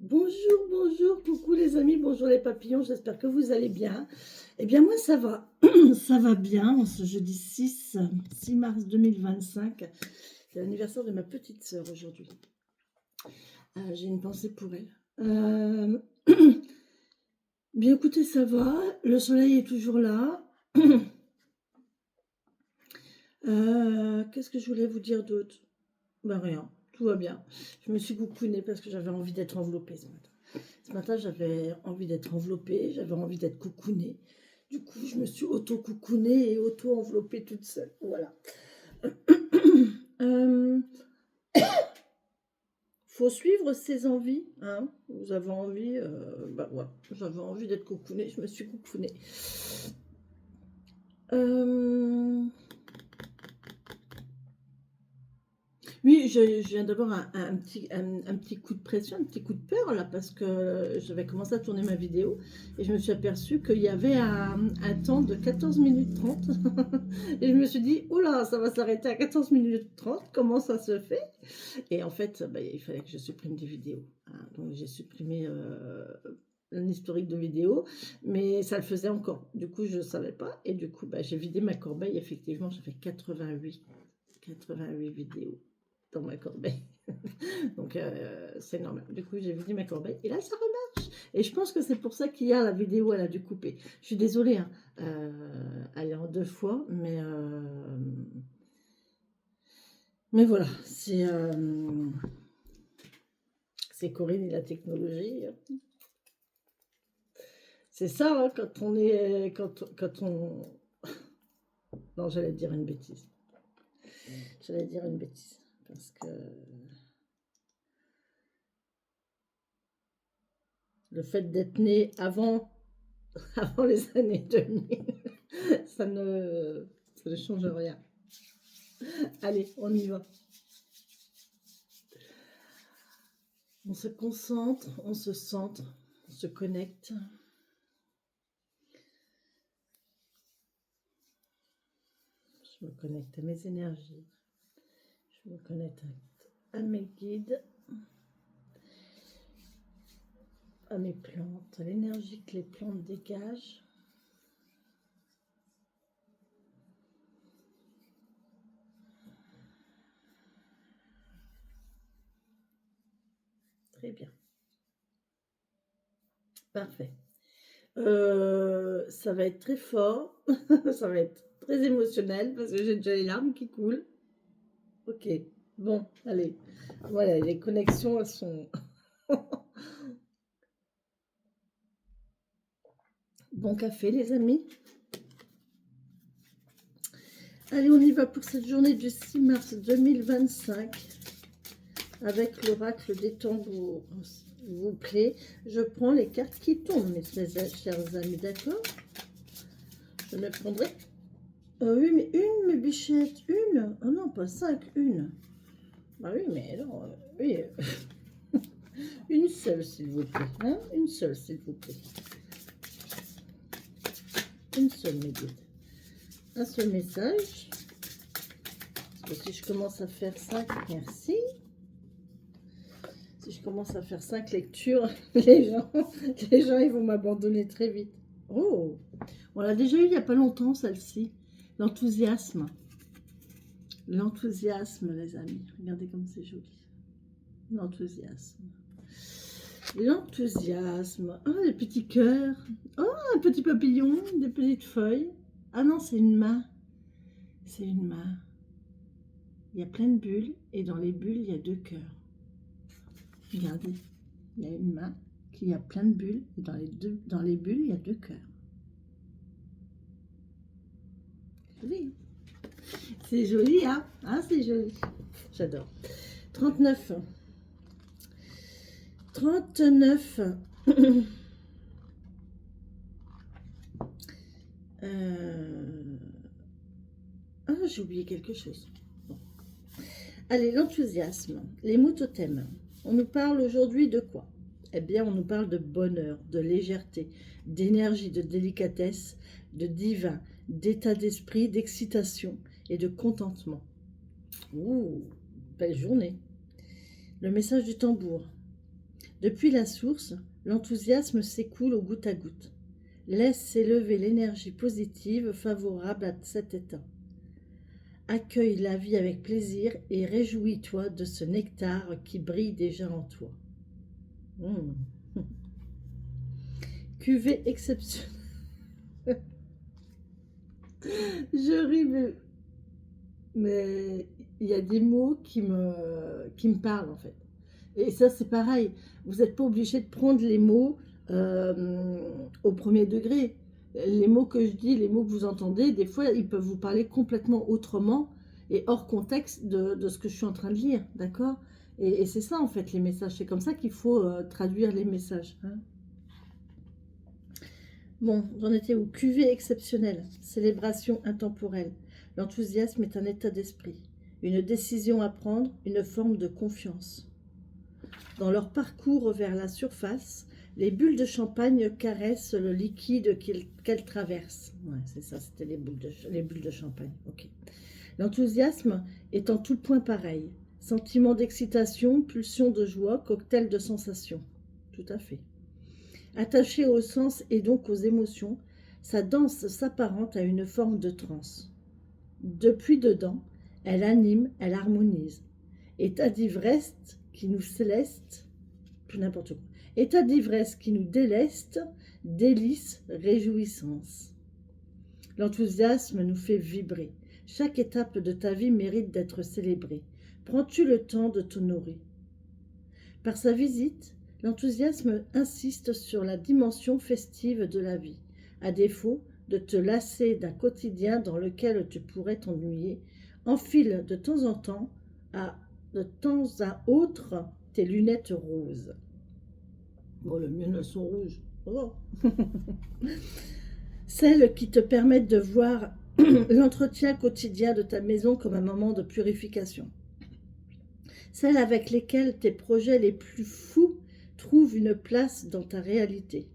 Bonjour, bonjour, coucou les amis, bonjour les papillons, j'espère que vous allez bien. Eh bien moi ça va, ça va bien, en ce jeudi 6 mars 2025. C'est l'anniversaire de ma petite sœur aujourd'hui. J'ai une pensée pour elle. Bien écoutez, ça va, le soleil est toujours là. Qu'est-ce que je voulais vous dire d'autre? Ben rien, tout va bien. Je me suis coucounée parce que j'avais envie d'être enveloppée ce matin. Ce matin, j'avais envie d'être enveloppée, j'avais envie d'être coucounée. Du coup, je me suis auto-coucounée et auto-enveloppée toute seule. Voilà. Euh, faut suivre ses envies. Hein. Vous avez envie, bah ouais, j'avais envie d'être coucounée, je me suis coucounée. Oui, je viens d'avoir un petit coup de pression, un petit coup de peur là, parce que j'avais commencé à tourner ma vidéo et je me suis aperçue qu'il y avait un temps de 14 minutes 30 et je me suis dit, oula, ça va s'arrêter à 14 minutes 30, comment ça se fait? Et en fait, bah, il fallait que je supprime des vidéos. Hein. Donc j'ai supprimé un historique de vidéos, mais ça le faisait encore. Du coup, je ne savais pas et du coup, bah, j'ai vidé ma corbeille. Effectivement, j'avais 88 vidéos dans ma corbeille. Donc c'est normal. Du coup, j'ai vidé ma corbeille et là, ça remarche. Et je pense que c'est pour ça qu'hier, la vidéo, elle a dû couper. Je suis désolée, hein. Elle est en 2 fois, mais voilà, c'est Corinne et la technologie. C'est ça, hein, quand on est. Quand on. Non, j'allais dire une bêtise. J'allais dire une bêtise. Parce que le fait d'être né avant les années 2000, ça ne change rien. Allez, on y va. On se concentre, on se centre, on se connecte. Je me connecte à mes énergies. Je me connecte à mes guides, à mes plantes, à l'énergie que les plantes dégagent. Très bien. Parfait. Ça va être très fort, ça va être très émotionnel parce que j'ai déjà les larmes qui coulent. Ok, bon, allez. Voilà, les connexions, elles sont... Bon café, les amis. Allez, on y va pour cette journée du 6 mars 2025 avec l'oracle des tambours. S'il vous plaît, je prends les cartes qui tombent, mes très chers amis, d'accord? Je ne prendrai... oui, mais une, mes bichettes, une. Oh non, pas 5, une. Bah oui, mais non, oui. Une seule, s'il vous plaît. Hein? Une seule, s'il vous plaît. Une seule, mes guides. Un seul message. Parce que si je commence à faire 5, merci. Si je commence à faire 5 lectures, les gens ils vont m'abandonner très vite. Oh, on l'a déjà eu il n'y a pas longtemps, celle-ci. L'enthousiasme. L'enthousiasme, les amis. Regardez comme c'est joli. L'enthousiasme. L'enthousiasme. Oh, les petits cœurs. Oh, un petit papillon, des petites feuilles. Ah non, c'est une main. C'est une main. Il y a plein de bulles et dans les bulles, il y a 2 cœurs. Regardez, il y a une main qui a plein de bulles et dans les bulles, il y a 2 cœurs. Joli. C'est joli, hein? Ah, c'est joli. J'adore. 39. 39. Ah, j'ai oublié quelque chose. Bon. Allez, l'enthousiasme. Les mots totems. On nous parle aujourd'hui de quoi? Eh bien, on nous parle de bonheur, de légèreté, d'énergie, de délicatesse, de divin, d'état d'esprit, d'excitation et de contentement. Ouh, belle journée. Le message du tambour. Depuis la source, l'enthousiasme s'écoule au goutte à goutte. Laisse s'élever l'énergie positive favorable à cet état. Accueille la vie avec plaisir et réjouis-toi de ce nectar qui brille déjà en toi. Cuvée exceptionnelle. Je ris, mais il y a des mots qui me parlent en fait. Et ça, c'est pareil. Vous n'êtes pas obligé de prendre les mots au premier degré. Les mots que je dis, les mots que vous entendez, des fois, ils peuvent vous parler complètement autrement et hors contexte de ce que je suis en train de lire, d'accord? Et c'est ça, en fait, les messages. C'est comme ça qu'il faut traduire les messages. Hein. Bon, j'en étais où? Cuvée exceptionnelle, célébration intemporelle. L'enthousiasme est un état d'esprit, une décision à prendre, une forme de confiance. Dans leur parcours vers la surface, les bulles de champagne caressent le liquide qu'elles traversent. Ouais, c'est ça, c'était les bulles de champagne. Ok. L'enthousiasme est en tout point pareil. Sentiment d'excitation, pulsion de joie, cocktail de sensations. Tout à fait. Attaché aux sens et donc aux émotions, sa danse s'apparente à une forme de transe. Depuis dedans, elle anime, elle harmonise. État d'ivresse qui nous céleste, tout n'importe quoi. État d'ivresse qui nous déleste, délice, réjouissance. L'enthousiasme nous fait vibrer. Chaque étape de ta vie mérite d'être célébrée. Prends-tu le temps de t'honorer? Par sa visite, l'enthousiasme insiste sur la dimension festive de la vie. À défaut de te lasser d'un quotidien dans lequel tu pourrais t'ennuyer, enfile de temps à autre tes lunettes roses. Bon, le mieux elles sont rouges. Oh. Celles qui te permettent de voir l'entretien quotidien de ta maison comme un moment de purification. Celles avec lesquelles tes projets les plus fous trouvent une place dans ta réalité.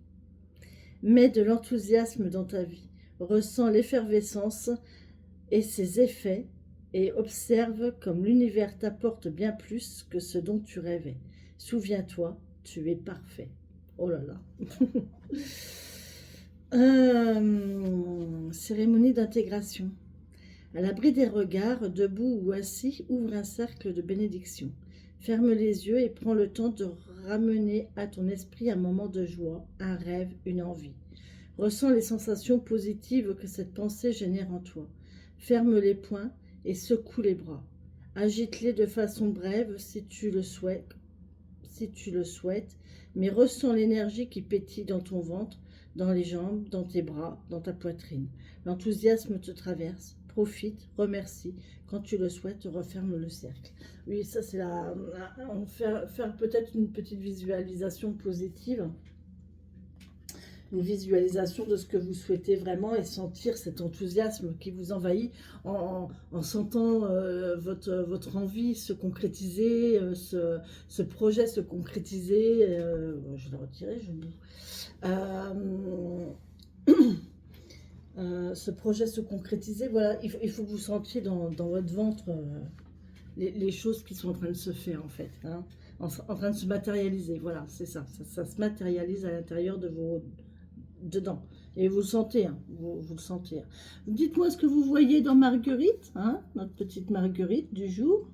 Mets de l'enthousiasme dans ta vie, ressens l'effervescence et ses effets et observe comme l'univers t'apporte bien plus que ce dont tu rêvais. Souviens-toi, tu es parfait. Oh là là. Cérémonie d'intégration. À l'abri des regards, debout ou assis, ouvre un cercle de bénédiction. Ferme les yeux et prends le temps de ramener à ton esprit un moment de joie, un rêve, une envie. Ressens les sensations positives que cette pensée génère en toi. Ferme les poings et secoue les bras. Agite-les de façon brève si tu le souhaites, mais ressens l'énergie qui pétille dans ton ventre, dans les jambes, dans tes bras, dans ta poitrine. L'enthousiasme te traverse. Profite, remercie. Quand tu le souhaites, referme le cercle. Oui, ça c'est faire peut-être une petite visualisation positive. Une visualisation de ce que vous souhaitez vraiment et sentir cet enthousiasme qui vous envahit en sentant votre envie se concrétiser, ce projet se concrétiser. Je l'ai retiré, je l'ai. Ce projet se concrétiser, voilà, il faut que vous sentiez dans votre ventre les choses qui sont en train de se faire en fait, hein, en train de se matérialiser, voilà, c'est ça se matérialise à l'intérieur de vos... dedans, et vous le sentez, hein, vous le sentez. Dites-moi ce que vous voyez dans Marguerite, hein, notre petite Marguerite du jour.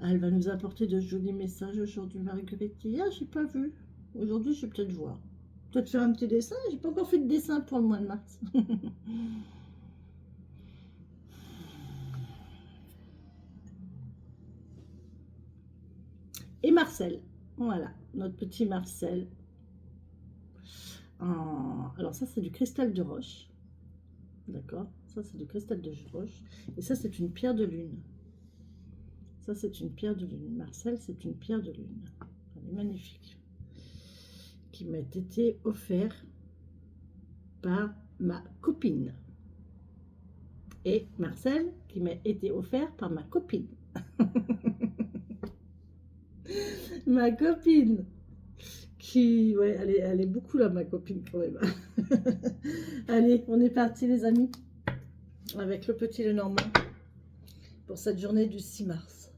Elle va nous apporter de jolis messages aujourd'hui, Marguerite. Hier, j'ai pas vu. Aujourd'hui, je vais peut-être voir. Peut-être faire un petit dessin. J'ai pas encore fait de dessin pour le mois de mars. Et Marcel, voilà, notre petit Marcel. Alors ça, c'est du cristal de roche. D'accord, ça c'est du cristal de roche. Et ça, c'est une pierre de lune. Ça, c'est une pierre de lune. Marcel, c'est une pierre de lune. Elle est magnifique. Qui m'a été offert par ma copine. Et Marcel, qui m'a été offert par ma copine. Ma copine. Qui, ouais, elle est beaucoup là, ma copine, quand même. Allez, on est parti, les amis. Avec le petit Lenormand. Pour cette journée du 6 mars.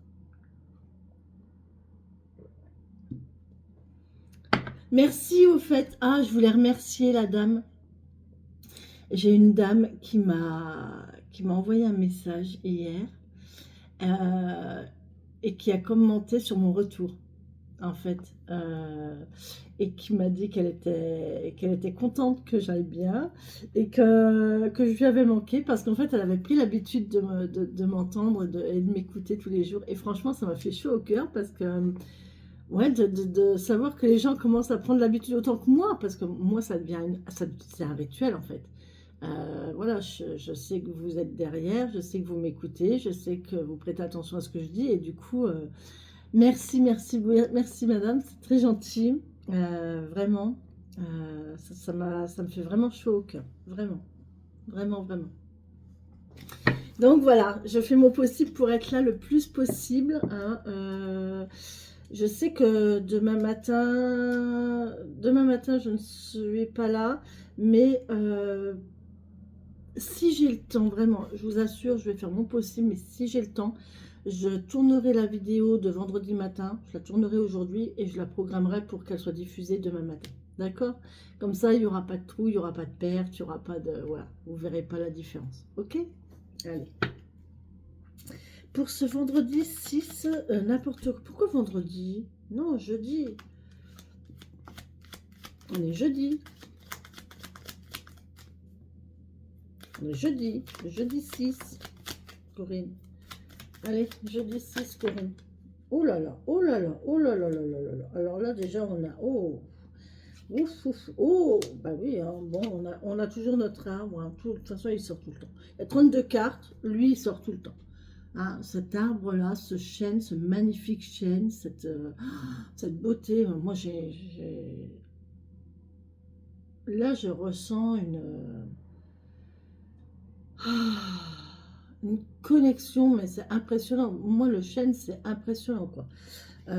Merci au fait. Ah, je voulais remercier la dame. J'ai une dame qui m'a envoyé un message hier euh, et qui a commenté sur mon retour, en fait, et qui m'a dit qu'elle était contente que j'aille bien et que je lui avais manqué parce qu'en fait, elle avait pris l'habitude de m'entendre et de m'écouter tous les jours. Et franchement, ça m'a fait chaud au cœur parce que, ouais, de savoir que les gens commencent à prendre l'habitude autant que moi, parce que moi, ça devient c'est un rituel en fait. Voilà, je sais que vous êtes derrière, je sais que vous m'écoutez, je sais que vous prêtez attention à ce que je dis, et du coup, merci, merci, merci madame, c'est très gentil, vraiment, ça me fait vraiment chaud au cœur, vraiment, vraiment, vraiment. Donc voilà, je fais mon possible pour être là le plus possible, hein, je sais que demain matin, je ne suis pas là, mais si j'ai le temps, vraiment, je vous assure, je vais faire mon possible, mais si j'ai le temps, je tournerai la vidéo de vendredi matin, je la tournerai aujourd'hui et je la programmerai pour qu'elle soit diffusée demain matin. D'accord? Comme ça, il n'y aura pas de trou, il n'y aura pas de perte, il n'y aura pas de... Voilà, vous ne verrez pas la différence. Ok? Allez. Pour ce vendredi 6, n'importe quoi. Pourquoi vendredi? Non, jeudi. On est jeudi. On est jeudi. Le jeudi 6, Corinne. Allez, jeudi 6, Corinne. Oh là là, oh là là, oh là là là là là là. Alors là, déjà, on a... Oh, ouf, ouf, oh, bah oui, hein, bon, on a toujours notre arbre. Hein, de toute façon, il sort tout le temps. Il y a 32 cartes, lui, il sort tout le temps. Hein, cet arbre-là, ce chêne, ce magnifique chêne, cette beauté, moi, là, je ressens une connexion, mais c'est impressionnant. Moi, le chêne, c'est impressionnant, quoi.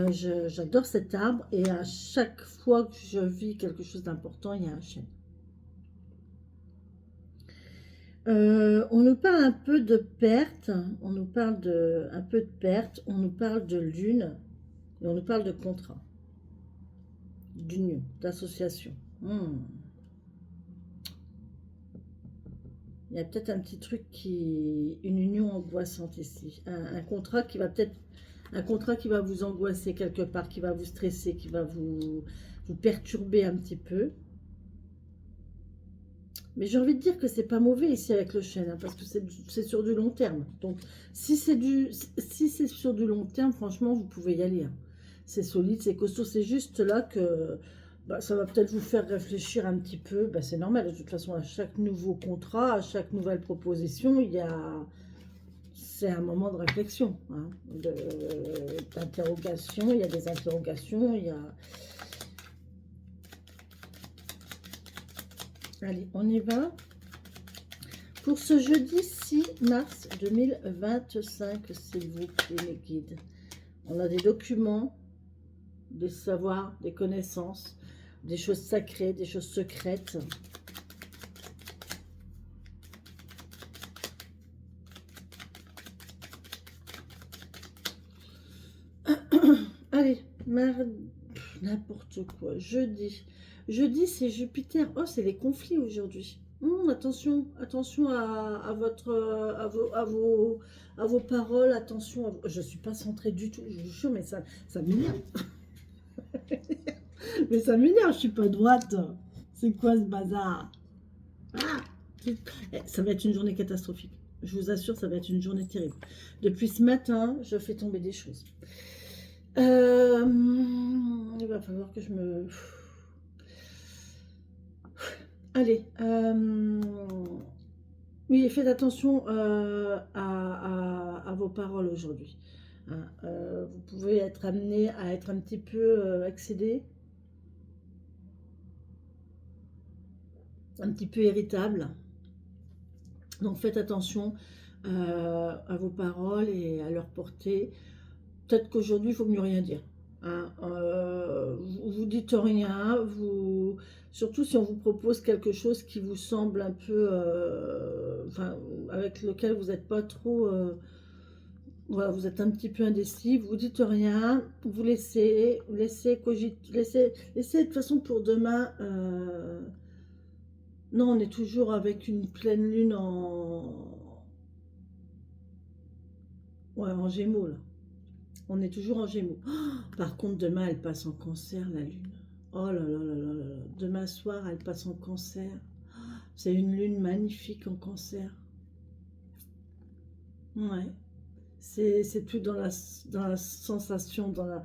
J'adore cet arbre et à chaque fois que je vis quelque chose d'important, il y a un chêne. On nous parle un peu de perte, on nous parle un peu de perte, on nous parle de lune et on nous parle de contrat, d'union, d'association. Il y a peut-être un petit truc une union angoissante ici, un contrat qui va peut-être, un contrat qui va vous angoisser quelque part, qui va vous stresser, qui va vous perturber un petit peu. Mais j'ai envie de dire que c'est pas mauvais ici avec le chêne, hein, parce que c'est sur du long terme. Donc, si c'est sur du long terme, franchement, vous pouvez y aller. Hein. C'est solide, c'est costaud. C'est juste là que bah, ça va peut-être vous faire réfléchir un petit peu. Bah, c'est normal, de toute façon, à chaque nouveau contrat, à chaque nouvelle proposition, c'est un moment de réflexion, hein, d'interrogation. Il y a des interrogations, il y a... Allez, on y va. Pour ce jeudi 6 mars 2025, s'il vous plaît, mes guides. On a des documents, des savoirs, des connaissances, des choses sacrées, des choses secrètes. Allez, n'importe quoi. Jeudi, c'est Jupiter. Oh, c'est les conflits aujourd'hui. Attention, attention à vos paroles. Attention. Je suis pas centrée du tout. Je vous jure, mais ça m'énerve. Mais ça m'énerve. Je suis pas droite. C'est quoi ce bazar? Ah, ça va être une journée catastrophique. Je vous assure, ça va être une journée terrible. Depuis ce matin, je fais tomber des choses. Il va falloir que je me... Allez. Oui, faites attention à vos paroles aujourd'hui. Hein. Vous pouvez être amené à être un petit peu excédé, un petit peu irritable. Donc faites attention à vos paroles et à leur portée. Peut-être qu'aujourd'hui, il faut mieux rien dire. Hein. Vous dites rien, surtout si on vous propose quelque chose qui vous semble un peu, enfin, avec lequel vous n'êtes pas trop, Voilà, vous êtes un petit peu indécis, vous dites rien, vous laissez cogiter, laissez de toute façon pour demain. Non, on est toujours avec une pleine lune ouais, en Gémeaux là. On est toujours en Gémeaux. Par contre, demain, elle passe en Cancer, la lune. Oh là là là là là. Demain soir, elle passe en Cancer. C'est une lune magnifique en Cancer. Ouais. C'est tout dans la sensation, dans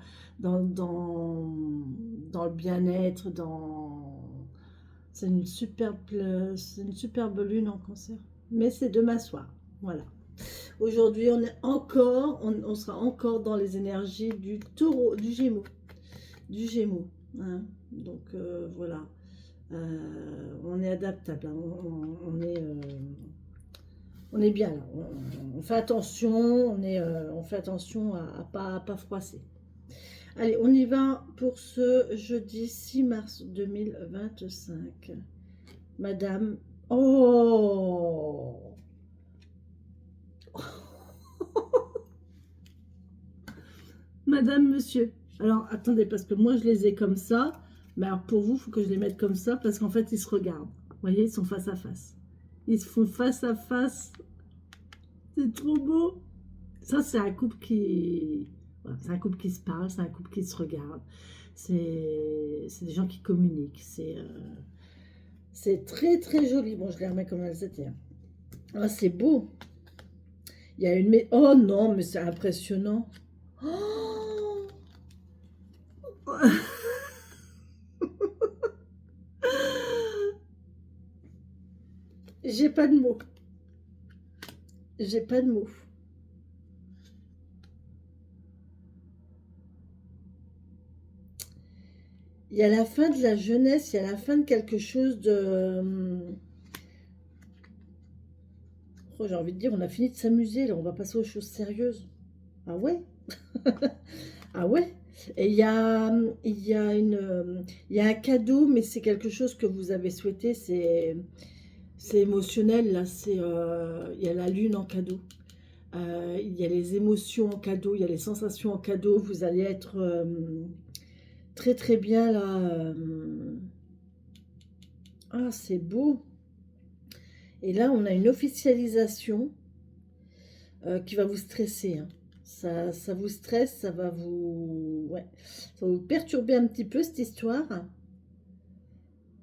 le bien-être, c'est une superbe lune en Cancer. Mais c'est demain soir. Voilà. Aujourd'hui, on sera encore dans les énergies du taureau, du Gémeaux. Hein. Donc voilà. On est adaptable. Hein. On est bien là. On fait attention. On fait attention à pas froisser. Allez, on y va pour ce jeudi 6 mars 2025. Madame. Oh! Madame, monsieur. Alors, attendez, parce que moi, je les ai comme ça. Mais alors, pour vous, il faut que je les mette comme ça, parce qu'en fait, ils se regardent. Vous voyez, ils sont face à face. Ils se font face à face. C'est trop beau. Ça, c'est un couple qui... voilà, c'est un couple qui se parle, c'est un couple qui se regarde. C'est des gens qui communiquent. C'est très, très joli. Bon, je les remets comme elles étaient. Ah, c'est beau. Il y a une... Oh non, mais c'est impressionnant. Oh. J'ai pas de mots. J'ai pas de mots. Il y a la fin de la jeunesse, il y a la fin de quelque chose de... Oh, j'ai envie de dire, on a fini de s'amuser, là, on va passer aux choses sérieuses. Ah ouais? Ah ouais? Et il y a un cadeau, mais c'est quelque chose que vous avez souhaité, c'est émotionnel, là, il y a la lune en cadeau. Il y a les émotions en cadeau, il y a les sensations en cadeau, vous allez être très très bien là. Ah, c'est beau. Et là, on a une officialisation qui va vous stresser. Hein. Ça vous stresse, ouais, ça va vous perturber un petit peu cette histoire.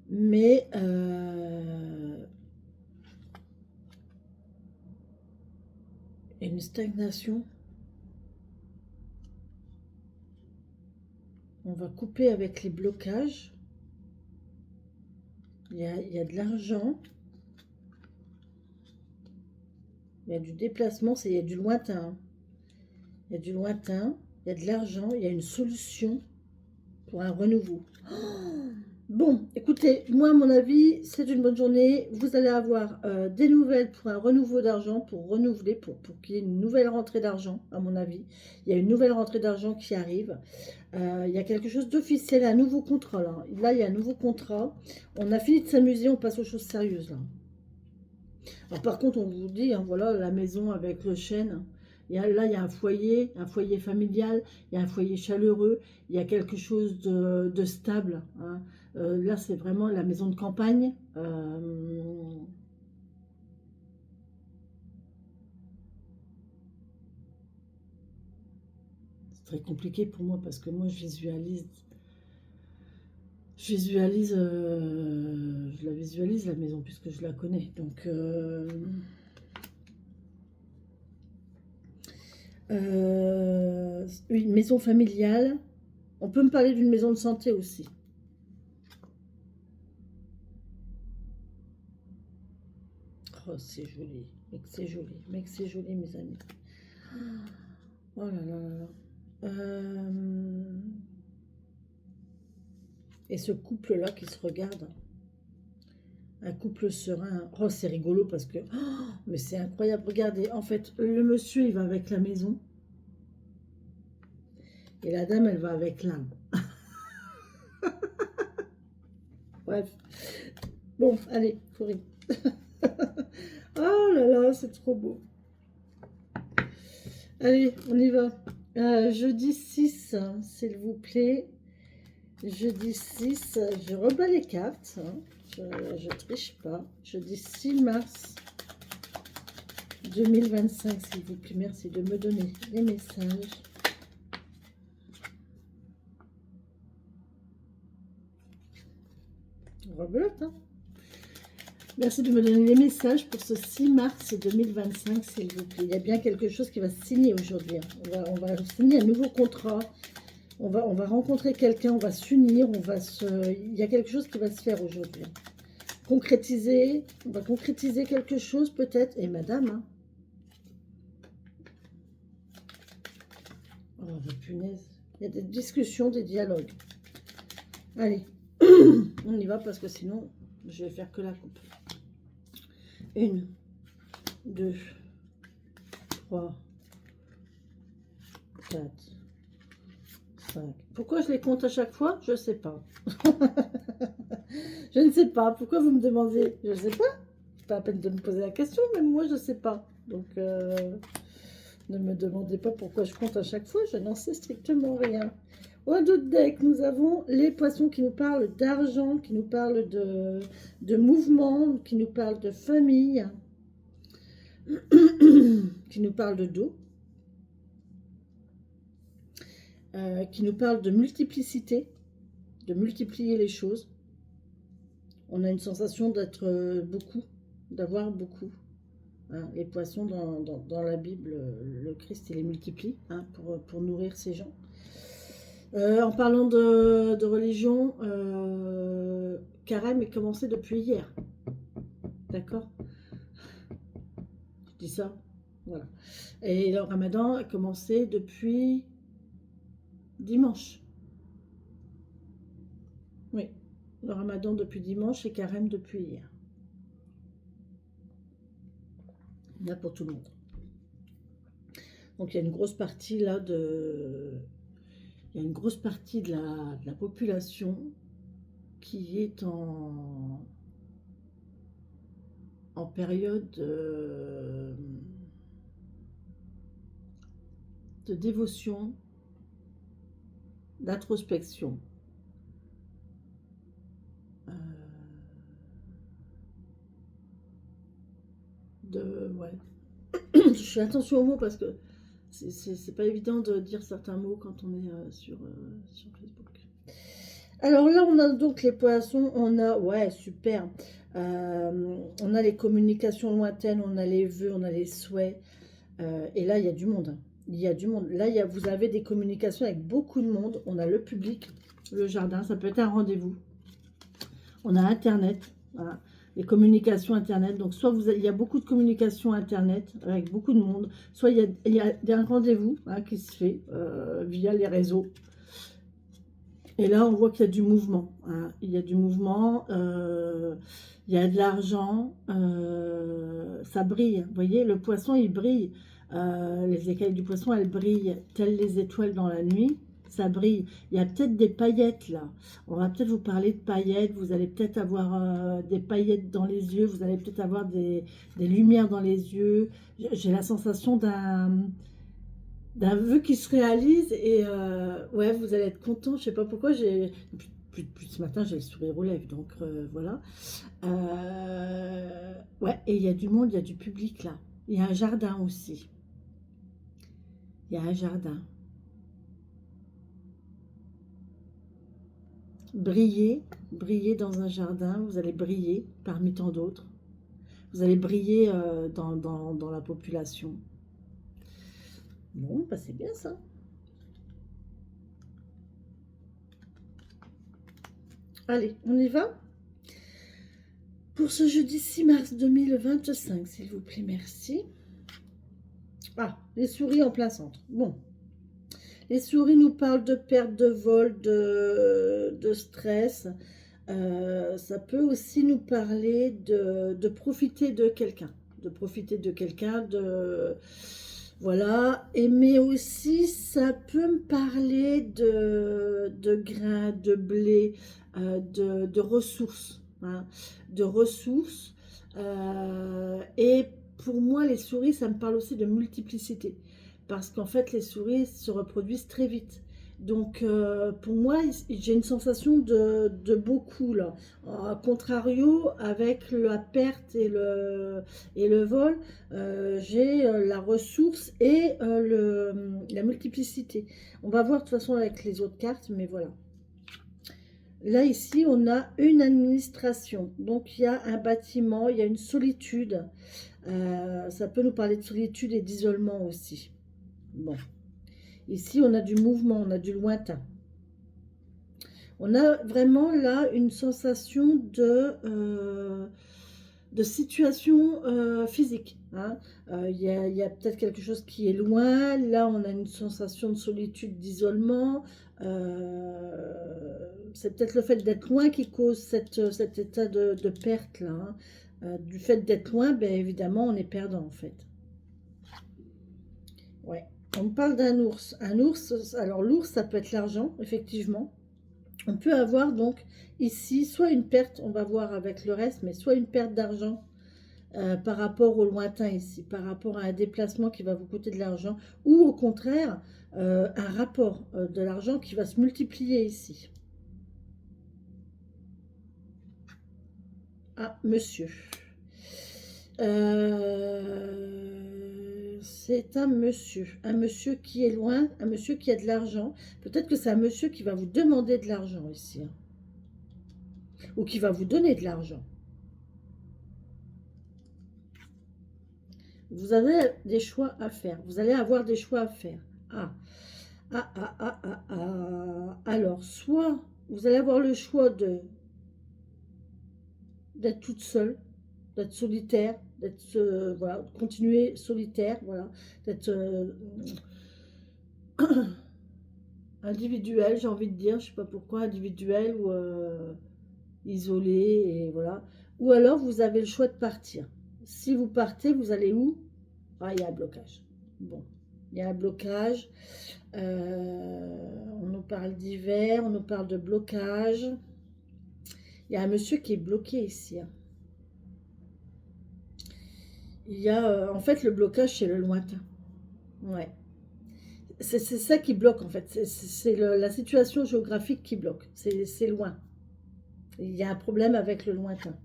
Mais une stagnation. On va couper avec les blocages. Il y a de l'argent. Il y a du déplacement, il y a du lointain. Hein. Il y a du lointain, il y a de l'argent, il y a une solution pour un renouveau. Bon, écoutez, moi, à mon avis, c'est une bonne journée. Vous allez avoir des nouvelles pour un renouveau d'argent, pour renouveler, pour qu'il y ait une nouvelle rentrée d'argent, à mon avis. Il y a une nouvelle rentrée d'argent qui arrive. Il y a quelque chose d'officiel, un nouveau contrat. Là, il y a un nouveau contrat. On a fini de s'amuser, on passe aux choses sérieuses, là. Alors, par contre, on vous dit, hein, voilà, la maison avec le chêne. Là, il y a un foyer familial, il y a un foyer chaleureux, il y a quelque chose de stable. Hein. Là, c'est vraiment la maison de campagne. C'est très compliqué pour moi parce que moi, je la visualise la maison puisque je la connais. Donc, une maison familiale. On peut me parler d'une maison de santé aussi. Oh, c'est joli. Mec, c'est joli. Mec, c'est joli, mes amis. Oh là là là là. Et ce couple-là qui se regarde. Un couple serein. Oh, c'est rigolo parce que... Oh, mais c'est incroyable. Regardez, en fait, le monsieur, il va avec la maison. Et la dame, elle va avec l'arbre. Bref. Bon, allez, courir. Oh là là, c'est trop beau. Allez, on y va. Jeudi 6, s'il vous plaît. Jeudi 6, je rebats les cartes. Hein. Je triche pas. Jeudi 6 mars 2025, s'il vous plaît. Merci de me donner les messages. Rebelote, hein. Merci de me donner les messages pour ce 6 mars 2025, s'il vous plaît. Il y a bien quelque chose qui va se signer aujourd'hui. Hein. On va signer un nouveau contrat. On va rencontrer quelqu'un, on va s'unir, il y a quelque chose qui va se faire aujourd'hui. Concrétiser, on va concrétiser quelque chose peut-être. Et madame, hein. Oh, punaise. Il y a des discussions, des dialogues. Allez, on y va parce que sinon, je vais faire que la coupe. 1, 2, 3, 4, 5. Pourquoi je les compte à chaque fois? Je ne sais pas. Je ne sais pas. Pourquoi vous me demandez? Je ne sais pas. C'est pas la peine de me poser la question, même moi, je ne sais pas. Donc, ne me demandez pas pourquoi je compte à chaque fois. Je n'en sais strictement rien. Au d'autres deck, nous avons les poissons qui nous parlent d'argent, qui nous parlent de mouvement, qui nous parlent de famille, qui nous parlent de dos, qui nous parlent de multiplicité, de multiplier les choses. On a une sensation d'être beaucoup, d'avoir beaucoup. Hein, les poissons, dans la Bible, le Christ, il les multiplie hein, pour nourrir ces gens. En parlant de religion, Carême est commencé depuis hier. D'accord? Je dis ça. Voilà. Et le Ramadan a commencé depuis dimanche. Oui. Le Ramadan depuis dimanche et Carême depuis hier. Il y en a pour tout le monde. Donc il y a une grosse partie là Il y a une grosse partie de la population qui est en période de dévotion, d'introspection. Ouais. Je fais attention aux mots parce que c'est pas évident de dire certains mots quand on est sur Facebook. Alors là, on a donc les poissons, ouais, super. On a les communications lointaines, on a les vœux, on a les souhaits. Et là, il y a du monde. Hein. Il y a du monde. Là, vous avez des communications avec beaucoup de monde. On a le public, le jardin, ça peut être un rendez-vous. On a Internet, voilà. Les communications Internet. Donc, soit il y a beaucoup de communications Internet avec beaucoup de monde, soit il y a un rendez-vous hein, qui se fait via les réseaux. Et là, on voit qu'il y a du mouvement. Hein. Il y a du mouvement, il y a de l'argent, ça brille. Vous voyez, le poisson, il brille. Les écailles du poisson, elles brillent, telles les étoiles dans la nuit. Ça brille. Il y a peut-être des paillettes là. On va peut-être vous parler de paillettes. Vous allez peut-être avoir des paillettes dans les yeux. Vous allez peut-être avoir des lumières dans les yeux. J'ai la sensation d'un vœu qui se réalise et ouais, vous allez être content. Je sais pas pourquoi depuis ce matin, j'ai le sourire aux lèvres. Donc voilà. Ouais, et il y a du monde, il y a du public là. Il y a un jardin aussi. Il y a un jardin. Briller dans un jardin, vous allez briller parmi tant d'autres. Vous allez briller dans la population. Bon, bah c'est bien ça. Allez, on y va? Pour ce jeudi 6 mars 2025, s'il vous plaît, merci. Ah, les souris en plein centre. Bon. Les souris nous parlent de perte de vol, de stress. Ça peut aussi nous parler de profiter de quelqu'un. De profiter de quelqu'un, voilà. Mais aussi, ça peut me parler de grains, de blé, de ressources. Hein, de ressources. Et pour moi, les souris, ça me parle aussi de multiplicité. parce qu'en fait, les souris se reproduisent très vite. Donc, pour moi, j'ai une sensation de beaucoup là. A contrario, avec la perte et le vol, j'ai la ressource et la multiplicité. On va voir de toute façon avec les autres cartes, mais voilà. Là, ici, on a une administration. Donc, il y a un bâtiment, il y a une solitude. Ça peut nous parler de solitude et d'isolement aussi. Bon. Ici, on a du mouvement, on a du lointain. On a vraiment là une sensation de situation physique. Hein. Y a peut-être quelque chose qui est loin. Là, on a une sensation de solitude, d'isolement. C'est peut-être le fait d'être loin qui cause cet état de perte là. Hein. Du fait d'être loin, ben, évidemment, on est perdant en fait. Ouais. On parle d'un ours. Un ours, alors l'ours, ça peut être l'argent, effectivement. On peut avoir donc ici soit une perte, on va voir avec le reste, mais soit une perte d'argent par rapport au lointain ici, par rapport à un déplacement qui va vous coûter de l'argent, ou au contraire, un rapport de l'argent qui va se multiplier ici. Ah, monsieur. C'est un monsieur qui est loin, un monsieur qui a de l'argent. Peut-être que c'est un monsieur qui va vous demander de l'argent ici, hein, ou qui va vous donner de l'argent. Vous avez des choix à faire. Vous allez avoir des choix à faire. Ah, Alors, soit vous allez avoir le choix d'être toute seule, d'être solitaire, d'être voilà, de continuer solitaire, voilà, d'être individuel, j'ai envie de dire, je sais pas pourquoi, individuel ou isolé, et voilà. Ou alors vous avez le choix de partir. Si vous partez, vous allez où? Ah, il y a un blocage. Bon, il y a un blocage. On nous parle d'hiver, on nous parle de blocage. Il y a un monsieur qui est bloqué ici. Hein. Il y a, en fait, le blocage, c'est le lointain. Ouais. C'est ça qui bloque, en fait. C'est la situation géographique qui bloque. C'est loin. Il y a un problème avec le lointain.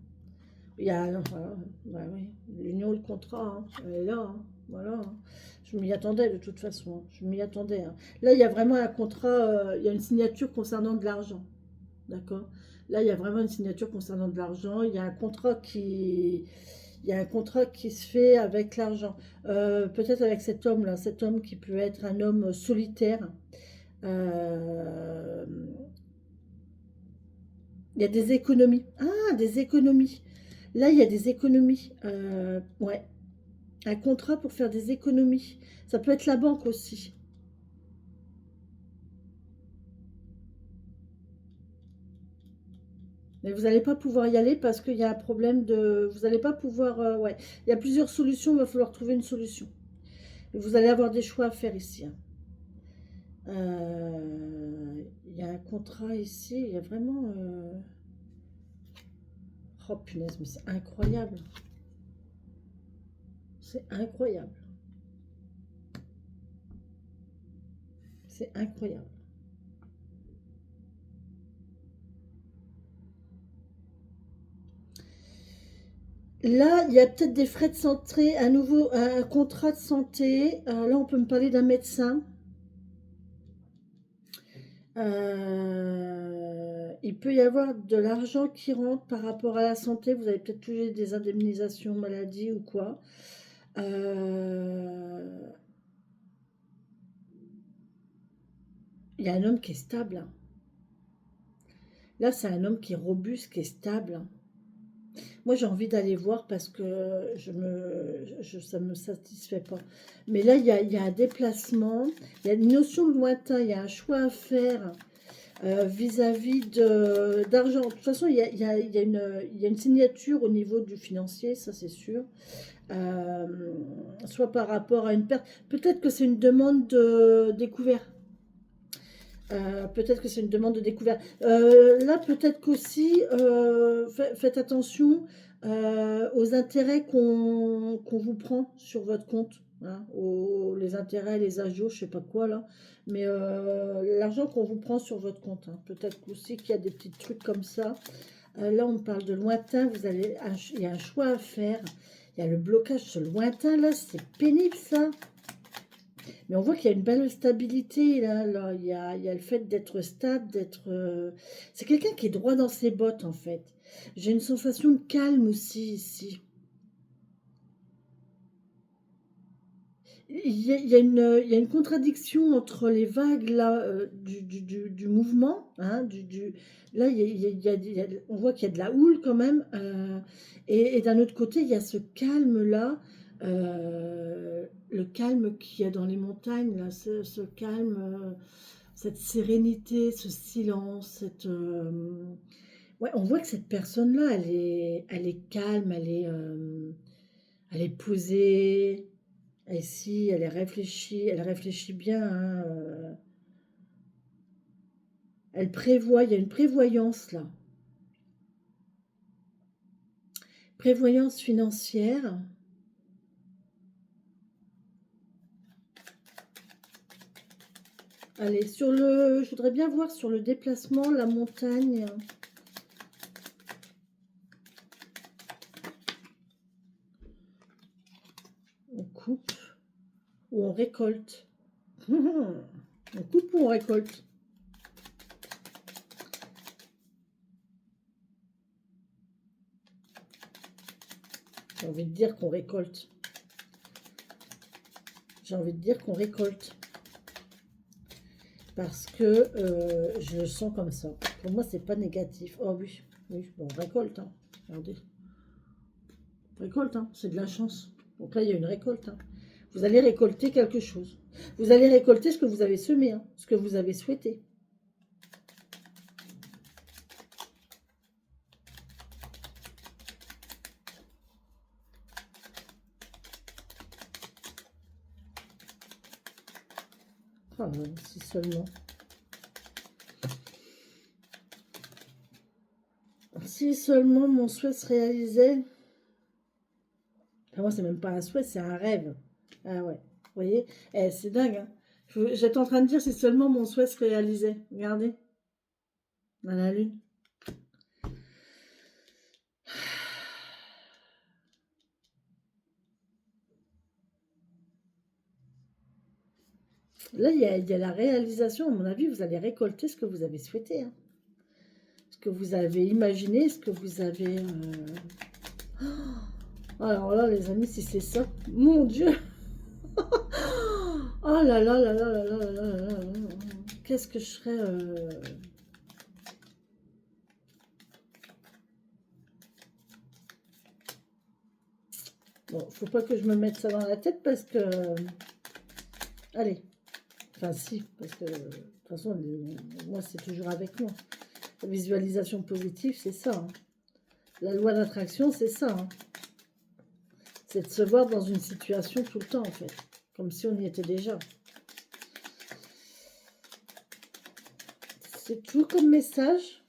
Il y a, voilà, bah oui, l'union, le contrat, hein, elle est là, hein, voilà. Hein. Je m'y attendais de toute façon, hein, je m'y attendais. Hein. Là, il y a vraiment un contrat, il y a une signature concernant de l'argent, d'accord? Là, il y a vraiment une signature concernant de l'argent. Il y a un contrat qui se fait avec l'argent. Peut-être avec cet homme qui peut être un homme solitaire. Euh, il y a des économies. Ah, des économies. Là, il y a des économies. Ouais, un contrat pour faire des économies. Ça peut être la banque aussi. Mais vous n'allez pas pouvoir y aller parce qu'il y a un problème de... Vous n'allez pas pouvoir... ouais, il y a plusieurs solutions, il va falloir trouver une solution. Et vous allez avoir des choix à faire ici. Hein. Il y a un contrat ici, il y a vraiment... Oh punaise, mais c'est incroyable. C'est incroyable. C'est incroyable. Là, il y a peut-être des frais de santé, un contrat de santé. Là, on peut me parler d'un médecin. Il peut y avoir de l'argent qui rentre par rapport à la santé. Vous avez peut-être touché des indemnisations maladie ou quoi. Il y a un homme qui est stable. Hein. Là, c'est un homme qui est robuste, qui est stable. Hein. Moi, j'ai envie d'aller voir parce que ça ne me satisfait pas. Mais là, il y a un déplacement, il y a une notion de lointain, il y a un choix à faire vis-à-vis d'argent. De toute façon, il y a une signature au niveau du financier, ça c'est sûr. Euh, Soit par rapport à une perte. Peut-être que c'est une demande de découvert. Peut-être que c'est une demande de découvert. Là, peut-être qu'aussi, faites attention aux intérêts qu'on vous prend sur votre compte. hein, les intérêts, les agios, je sais pas quoi là. Mais l'argent qu'on vous prend sur votre compte, hein. Peut-être aussi qu'il y a des petits trucs comme ça. Là, on parle de lointain. Il y a un choix à faire. Il y a le blocage sur le lointain là. C'est pénible ça. Mais on voit qu'il y a une belle stabilité là. Il y a le fait d'être stable, c'est quelqu'un qui est droit dans ses bottes en fait. J'ai une sensation de calme aussi ici. Il y a une contradiction entre les vagues là, du mouvement, hein, là on voit qu'il y a de la houle quand même, et d'un autre côté il y a ce calme là, le calme qu'il y a dans les montagnes là, ce calme, cette sérénité, ce silence, ouais, on voit que cette personne là elle est calme, elle est posée. Et si, elle réfléchit bien, hein, elle prévoit, il y a une prévoyance là. Prévoyance financière. Allez, je voudrais bien voir sur le déplacement, la montagne. On coupe ou on récolte. On coupe ou on récolte. J'ai envie de dire qu'on récolte. J'ai envie de dire qu'on récolte. Parce que je le sens comme ça. Pour moi, c'est pas négatif. Oh oui, oui, bon, on récolte, hein. Regardez. Récolte, hein, c'est de la chance. Donc là, il y a une récolte, hein. Vous allez récolter quelque chose. Vous allez récolter ce que vous avez semé, hein, ce que vous avez souhaité. Ah, si seulement. Si seulement mon souhait se réalisait. Enfin, moi, c'est même pas un souhait, c'est un rêve. Ah ouais, vous voyez, c'est dingue, hein. J'étais en train de dire si seulement mon souhait se réalisait. Regardez, dans la lune. Là, il y a la réalisation. À mon avis, vous allez récolter ce que vous avez souhaité, hein. Ce que vous avez imaginé, ce que vous avez... Alors là, les amis, si c'est ça, mon Dieu! Oh là là là là là là là là là là. Qu'est-ce que je serais... Bon, faut pas que je me mette ça dans la tête parce que... Allez. Enfin, si, parce que... De toute façon, moi, c'est toujours avec moi. La visualisation positive, c'est ça, hein. La loi d'attraction, c'est ça, hein. C'est de se voir dans une situation tout le temps, en fait. Comme si on y était déjà. C'est tout comme message.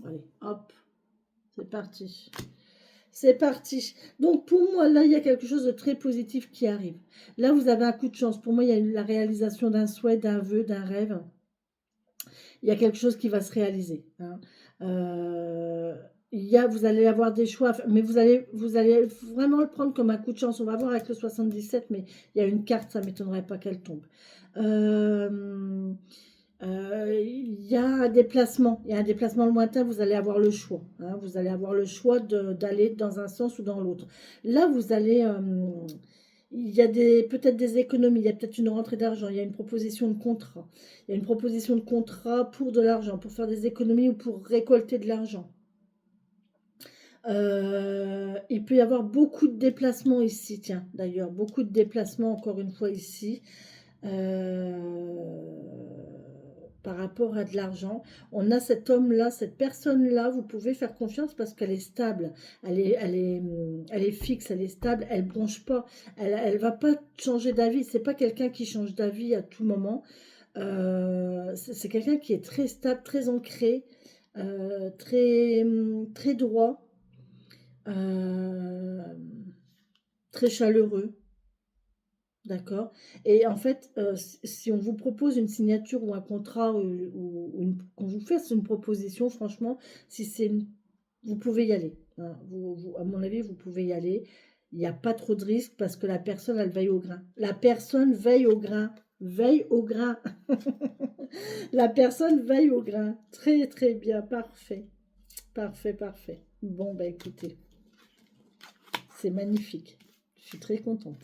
Allez, hop. C'est parti. C'est parti. Donc, pour moi, là, il y a quelque chose de très positif qui arrive. Là, vous avez un coup de chance. Pour moi, il y a la réalisation d'un souhait, d'un vœu, d'un rêve. Il y a quelque chose qui va se réaliser, hein. Vous allez avoir des choix, mais vous allez vraiment le prendre comme un coup de chance. On va voir avec le 77, mais il y a une carte, ça ne m'étonnerait pas qu'elle tombe. Il y a un déplacement. Il y a un déplacement lointain, vous allez avoir le choix, hein. Vous allez avoir le choix d'aller dans un sens ou dans l'autre. Là, vous allez... il y a peut-être des économies, il y a peut-être une rentrée d'argent, il y a une proposition de contrat. Il y a une proposition de contrat pour de l'argent, pour faire des économies ou pour récolter de l'argent. Il peut y avoir beaucoup de déplacements ici, tiens, d'ailleurs, beaucoup de déplacements encore une fois ici. Euh, Par rapport à de l'argent, on a cet homme-là, cette personne-là, vous pouvez faire confiance parce qu'elle est stable, elle est fixe, elle est stable, elle bronche pas, elle va pas changer d'avis. C'est pas quelqu'un qui change d'avis à tout moment. C'est quelqu'un qui est très stable, très ancré, très droit. Euh, très chaleureux, d'accord? Et en fait, si on vous propose une signature ou un contrat qu'on vous fasse une proposition, franchement, si c'est une vous pouvez y aller, hein. À mon avis, vous pouvez y aller. Il y a pas trop de risques parce que la personne, elle veille au grain. La personne veille au grain, veille au grain. La personne veille au grain. Très, très bien, parfait. Parfait, parfait. Bon, bah écoutez, c'est magnifique. Je suis très contente.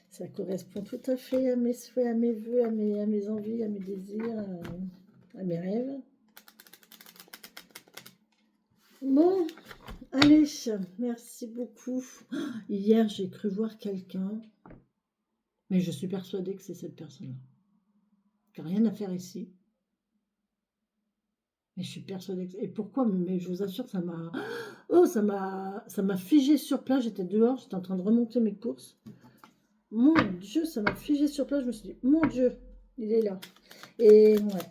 Ça correspond tout à fait à mes souhaits, à mes vœux, à mes envies, à mes désirs, à mes rêves. Bon, allez, merci beaucoup. Hier, j'ai cru voir quelqu'un, mais je suis persuadée que c'est cette personne-là, qui n'a rien à faire ici. Mais je suis persuadée que... Et pourquoi? Mais je vous assure, ça m'a... Oh, ça m'a figé sur place. J'étais dehors, j'étais en train de remonter mes courses. Mon Dieu, ça m'a figé sur place. Je me suis dit, mon Dieu, il est là. Et ouais,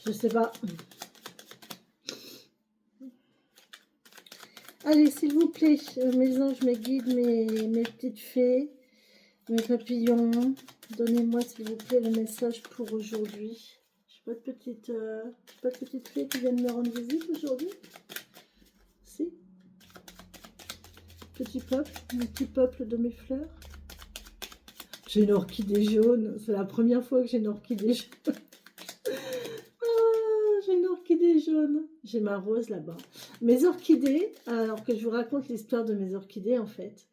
je sais pas. Allez, s'il vous plaît, mes anges, mes guides, mes petites fées, mes papillons, donnez-moi, s'il vous plaît, le message pour aujourd'hui. J'ai pas de petite fée qui viennent me rendre visite aujourd'hui. Si, mon petit peuple de mes fleurs. J'ai une orchidée jaune, c'est la première fois que j'ai une orchidée jaune. J'ai une orchidée jaune. J'ai ma rose là-bas. Mes orchidées, alors que je vous raconte l'histoire de mes orchidées en fait.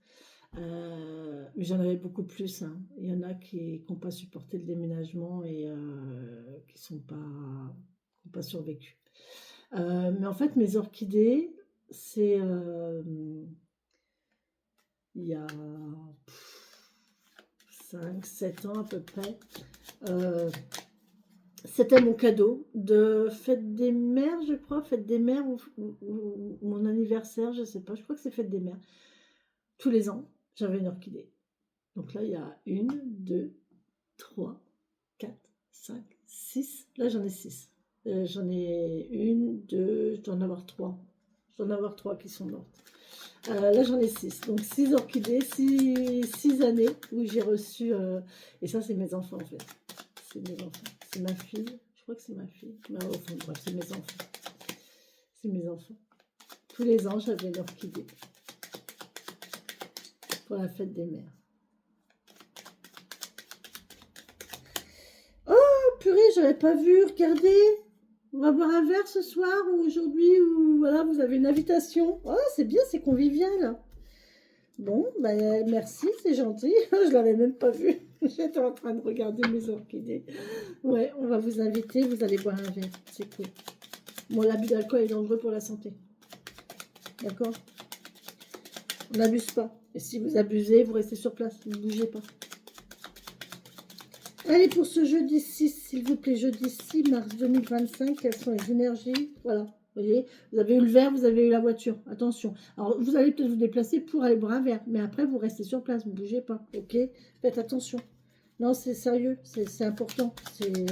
Mais j'en avais beaucoup plus, hein. Il y en a qui n'ont pas supporté le déménagement et qui n'ont pas survécu. Mais en fait, mes orchidées, c'est il y a 5-7 ans à peu près. C'était mon cadeau de fête des mères, je crois, fête des mères ou mon anniversaire, je sais pas, je crois que c'est fête des mères. Tous les ans, j'avais une orchidée. Donc là, il y a 1, 2, 3, 4, 5, 6. Là, j'en ai 6. J'en ai 1, 2, je dois en avoir 3. Je dois en avoir 3 qui sont mortes. Là, j'en ai 6. Donc 6 orchidées, 6 années où j'ai reçu... et ça, c'est mes enfants, en fait. C'est mes enfants. C'est ma fille. Je crois que c'est ma fille. Mais enfin, bref, c'est mes enfants. C'est mes enfants. Tous les ans, j'avais une orchidée pour la fête des mères. Purée, j'avais pas vu, regardez. On va boire un verre ce soir ou aujourd'hui, ou voilà, vous avez une invitation. Oh, c'est bien, c'est convivial. Bon, ben merci, c'est gentil. Je l'avais même pas vu. J'étais en train de regarder mes orchidées. Ouais, on va vous inviter, vous allez boire un verre. C'est cool. Bon, l'abus d'alcool est dangereux pour la santé. D'accord? On n'abuse pas. Et si vous abusez, vous restez sur place. Ne bougez pas. Allez, pour ce jeudi 6, s'il vous plaît, jeudi 6 mars 2025, quelles sont les énergies? Voilà, vous voyez, vous avez eu le verre, vous avez eu la voiture, attention. Alors, vous allez peut-être vous déplacer pour aller boire un verre, mais après, vous restez sur place, ne bougez pas, ok? Faites attention. Non, c'est sérieux, c'est important. Il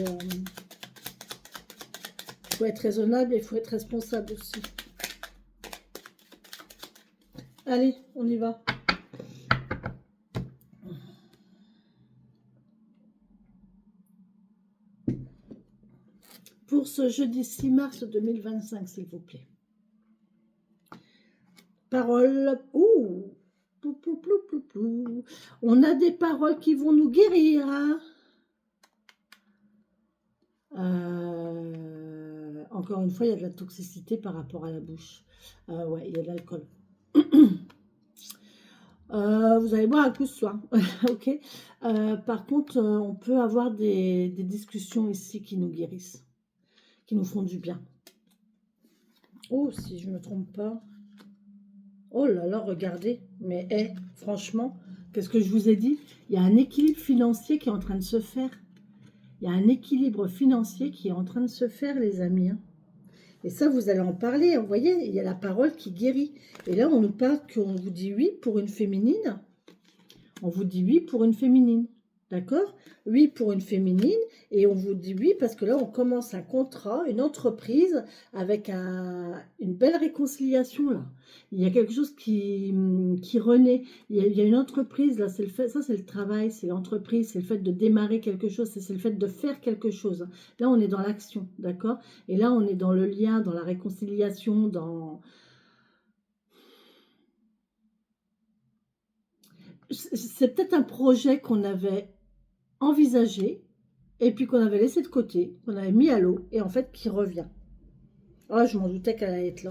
faut être raisonnable et il faut être responsable aussi. Allez, on y va. Pour ce jeudi 6 mars 2025, s'il vous plaît. Paroles. Ouh. On a des paroles qui vont nous guérir. Hein. Encore une fois, il y a de la toxicité par rapport à la bouche. Ouais, il y a de l'alcool. Vous allez boire un coup ce soir. Ok. Par contre, on peut avoir des discussions ici qui nous guérissent, qui nous font du bien. Oh, si je ne me trompe pas. Oh là là, regardez. Mais franchement, qu'est-ce que je vous ai dit? Il y a un équilibre financier qui est en train de se faire. Il y a un équilibre financier qui est en train de se faire, les amis. Hein. Et ça, vous allez en parler. Vous voyez, il y a la parole qui guérit. Et là, on nous parle qu'on vous dit oui pour une féminine. On vous dit oui pour une féminine. D'accord? Oui pour une féminine et on vous dit oui parce que là, on commence un contrat, une entreprise avec une belle réconciliation là. Il y a quelque chose qui renaît. Il y a une entreprise là, c'est le fait, ça c'est le travail, c'est l'entreprise, c'est le fait de démarrer quelque chose, c'est le fait de faire quelque chose. Là, on est dans l'action, d'accord? Et là, on est dans le lien, dans la réconciliation, dans... C'est peut-être un projet qu'on avait envisagé, et puis qu'on avait laissé de côté, qu'on avait mis à l'eau, et en fait qui revient. Ah, je m'en doutais qu'elle allait être là.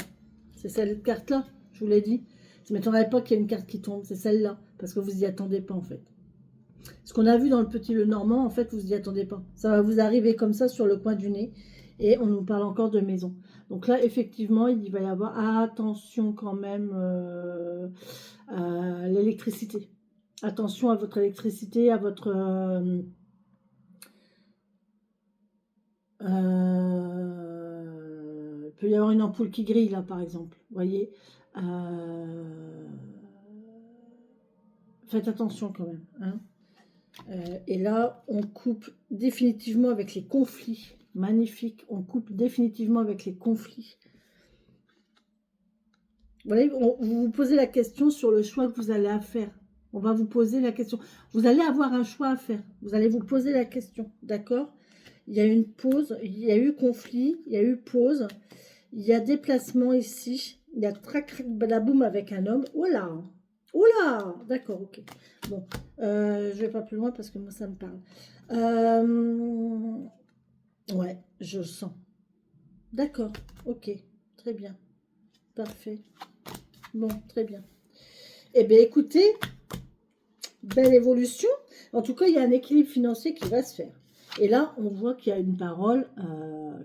C'est cette carte-là, je vous l'ai dit. Ça ne m'étonnerait pas qu'il y ait une carte qui tombe, c'est celle-là, parce que vous n'y attendez pas en fait. Ce qu'on a vu dans le Petit Le Normand, en fait, vous n'y attendez pas. Ça va vous arriver comme ça sur le coin du nez, et on nous parle encore de maison. Donc là, effectivement, il va y avoir attention quand même à l'électricité. Attention à votre électricité, à votre... il peut y avoir une ampoule qui grille là par exemple, vous voyez. Faites attention quand même. Hein. Et là, on coupe définitivement avec les conflits. Magnifique, on coupe définitivement avec les conflits. Vous voyez, vous vous posez la question sur le choix que vous allez faire. On va vous poser la question. Vous allez avoir un choix à faire. Vous allez vous poser la question, d'accord? Il y a une pause, il y a eu conflit, il y a eu pause. Il y a déplacement ici. Il y a trac, trac, badaboum avec un homme. Oh là! Oh là! D'accord, ok. Bon, je vais pas plus loin parce que moi, ça me parle. Ouais, je sens. D'accord, ok. Très bien. Parfait. Bon, très bien. Eh bien, écoutez, belle évolution. En tout cas, il y a un équilibre financier qui va se faire. Et là, on voit qu'il y a une parole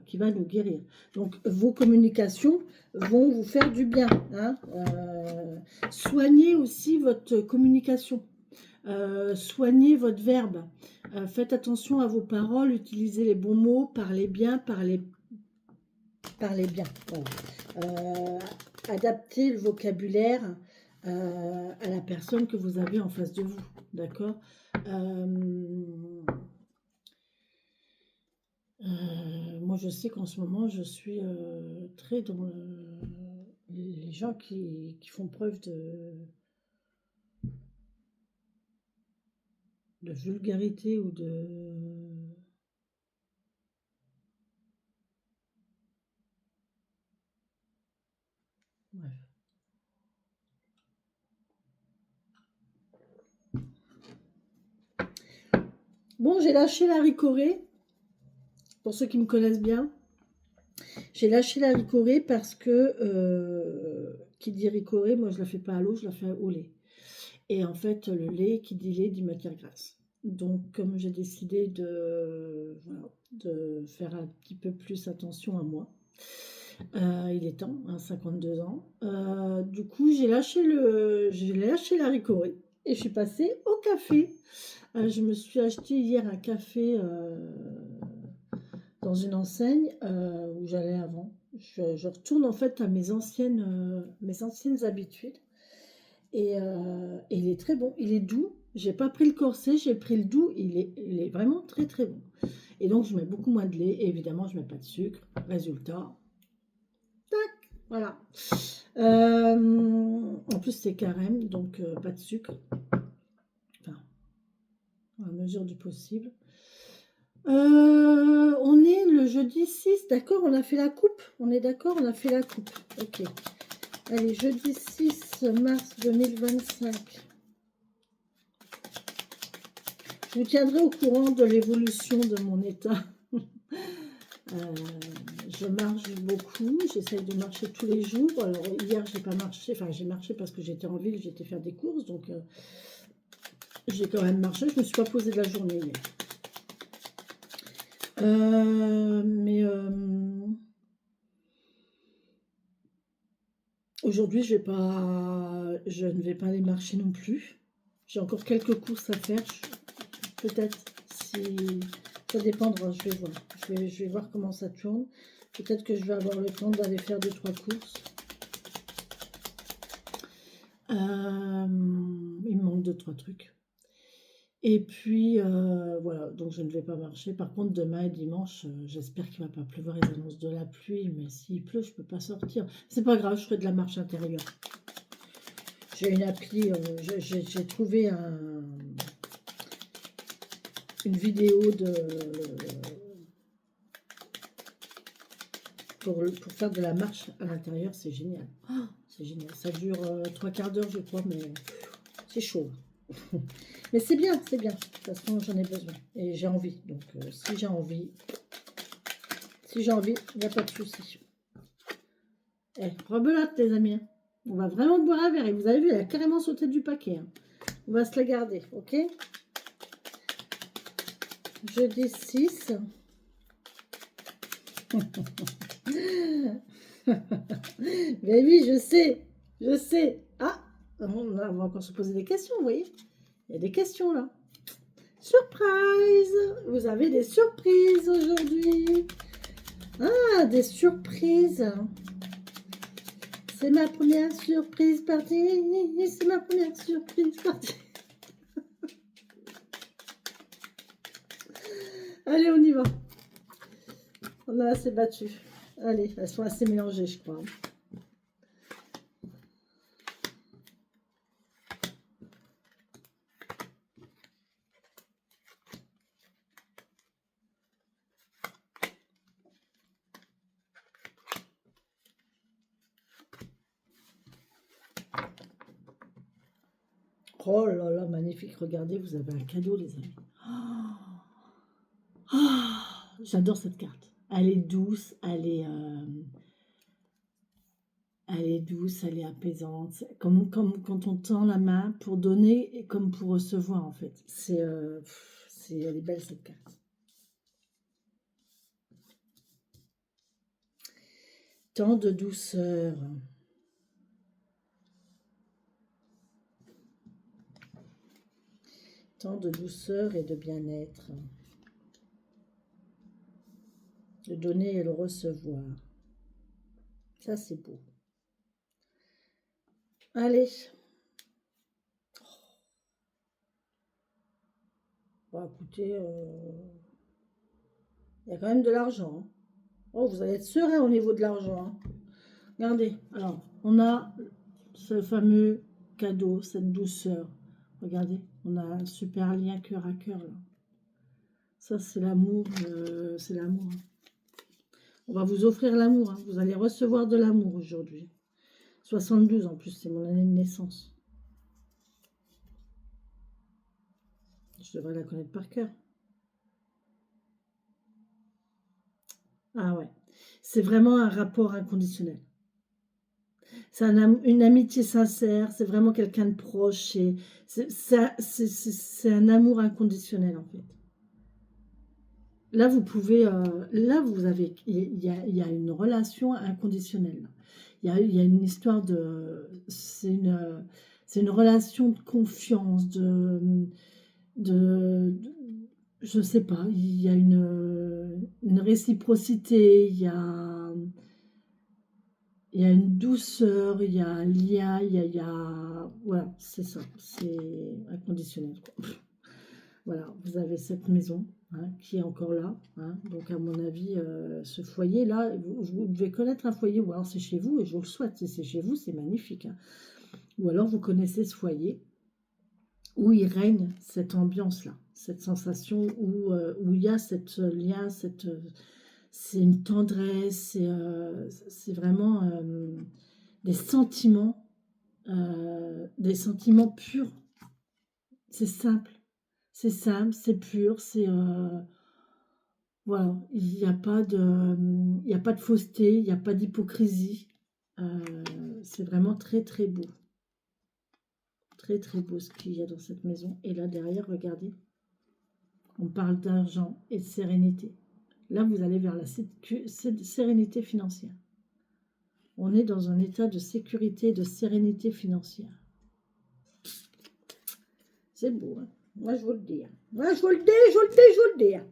qui va nous guérir. Donc, vos communications vont vous faire du bien. Hein. Soignez aussi votre communication. Soignez votre verbe. Faites attention à vos paroles. Utilisez les bons mots. Parlez bien. Parlez bien. Voilà. Adaptez le vocabulaire à la personne que vous avez en face de vous. D'accord. Moi, je sais qu'en ce moment, je suis très dans les gens qui font preuve de vulgarité ou de... Bref. Bon, j'ai lâché la ricorée, pour ceux qui me connaissent bien. J'ai lâché la ricorée parce que, qui dit ricorée, moi je la fais pas à l'eau, je la fais au lait. Et en fait, le lait, qui dit lait, dit matière grasse. Donc, comme j'ai décidé voilà, de faire un petit peu plus attention à moi, il est temps, hein, 52 ans. Du coup, j'ai lâché la ricorée et je suis passée au café. Je me suis acheté hier un café dans une enseigne où j'allais avant. Je retourne en fait à mes anciennes habitudes. Et il est très bon, il est doux. J'ai pas pris le corset, j'ai pris le doux. Il est vraiment très très bon. Et donc je mets beaucoup moins de lait. Et évidemment, je mets pas de sucre. Résultat, tac, voilà. En plus, c'est carême, donc pas de sucre. Enfin, à la mesure du possible. On est le jeudi 6, d'accord? On a fait la coupe? On est d'accord? On a fait la coupe. Ok. Allez, jeudi 6 mars 2025. Je vous tiendrai au courant de l'évolution de mon état. Je marche beaucoup, j'essaye de marcher tous les jours. Alors hier, j'ai pas marché, enfin j'ai marché parce que j'étais en ville, j'étais faire des courses, donc j'ai quand même marché. Je me suis pas posée de la journée hier. Aujourd'hui, je ne vais pas aller marcher non plus. J'ai encore quelques courses à faire. Peut-être, si ça dépendra, je vais voir. Je vais voir comment ça tourne. Peut-être que je vais avoir le temps d'aller faire 2-3 courses. Il me manque 2-3 trucs. Et puis, voilà, donc je ne vais pas marcher. Par contre, demain et dimanche, j'espère qu'il ne va pas pleuvoir. Ils annoncent de la pluie, mais s'il pleut, je ne peux pas sortir. C'est pas grave, je ferai de la marche intérieure. J'ai une appli, j'ai trouvé une vidéo pour faire de la marche à l'intérieur, c'est génial. Oh, c'est génial. Ça dure 3/4 d'heure, je crois, mais c'est chaud. Mais c'est bien, c'est bien. De toute façon, j'en ai besoin. Et j'ai envie. Donc, si j'ai envie, il n'y a pas de souci. Eh, rebelote, les amis. On va vraiment boire un verre. Et vous avez vu, elle a carrément sauté du paquet. Hein. On va se la garder, ok? Jeudi 6. Mais oui, je sais. Je sais. Ah, on va encore se poser des questions, vous voyez? Il y a des questions, là. Surprise! Vous avez des surprises aujourd'hui. Ah, des surprises. C'est ma première surprise partie. C'est ma première surprise partie. Allez, on y va. On a assez battu. Allez, elles sont assez mélangées, je crois. Oh là là, magnifique. Regardez, vous avez un cadeau, les amis. J'adore cette carte. Elle est douce, elle est douce, elle est apaisante. Comme quand on tend la main pour donner et comme pour recevoir, en fait. Elle est belle, cette carte. Tant de douceur. Tant de douceur et de bien-être. Le donner et le recevoir. Ça, c'est beau. Allez. Bon, écoutez, il y a quand même de l'argent. Hein. Oh, vous allez être serein au niveau de l'argent. Hein. Regardez. Alors, on a ce fameux cadeau, cette douceur. Regardez, on a un super lien cœur à cœur. Là. Ça, c'est l'amour. C'est l'amour. Hein. On va vous offrir l'amour. Hein. Vous allez recevoir de l'amour aujourd'hui. 72 en plus, c'est mon année de naissance. Je devrais la connaître par cœur. Ah ouais. C'est vraiment un rapport inconditionnel. C'est une amitié sincère. C'est vraiment quelqu'un de proche. C'est un amour inconditionnel en fait. Là, vous pouvez, là, vous avez, il y a une relation inconditionnelle. Il y a une histoire de, c'est une relation de confiance, je sais pas, il y a une réciprocité, il y a une douceur, il y a un lien, voilà, c'est ça, c'est inconditionnel, quoi. Voilà, vous avez cette maison hein, qui est encore là. Hein. Donc, à mon avis, ce foyer-là, vous devez connaître un foyer, ou alors c'est chez vous, et je vous le souhaite. Si c'est chez vous, c'est magnifique. Hein. Ou alors vous connaissez ce foyer où il règne cette ambiance-là, cette sensation où il y a ce lien, c'est une tendresse, c'est vraiment des sentiments purs. C'est simple. C'est simple, c'est pur, voilà, il n'y a pas de fausseté, il n'y a pas d'hypocrisie. C'est vraiment très très beau. Très très beau ce qu'il y a dans cette maison. Et là derrière, regardez, on parle d'argent et de sérénité. Là, vous allez vers la sérénité financière. On est dans un état de sécurité et de sérénité financière. C'est beau, hein. Moi, je vous le dis. Hein. Moi, je vous le dis. Hein.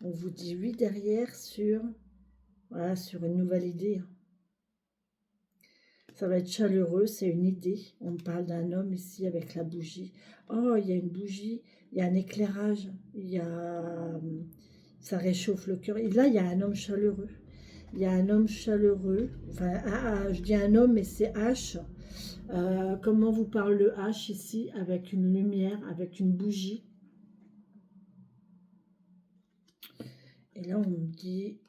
On vous dit oui derrière sur une nouvelle idée. Ça va être chaleureux, c'est une idée. On parle d'un homme ici avec la bougie. Oh, il y a une bougie, il y a un éclairage, il y a... Ça réchauffe le cœur. Et là, il y a un homme chaleureux. Il y a un homme chaleureux. Enfin, je dis un homme, mais c'est H. Comment vous parle le H ici? Avec une lumière, avec une bougie. Et là, on me dit...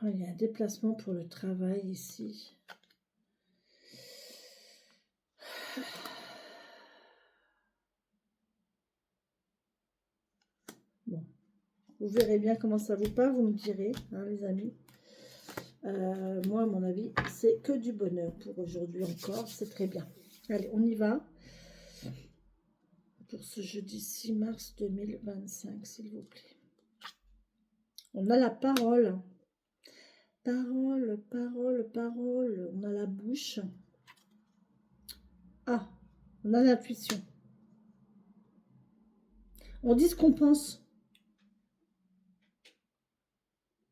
Oh, il y a un déplacement pour le travail ici. Bon, vous verrez bien comment ça vous parle, vous me direz, hein, les amis. Moi, à mon avis, c'est que du bonheur pour aujourd'hui encore, c'est très bien. Allez, on y va. Pour ce jeudi 6 mars 2025, s'il vous plaît. On a la parole. Parole, parole, parole. On a la bouche. Ah, on a l'intuition. On dit ce qu'on pense.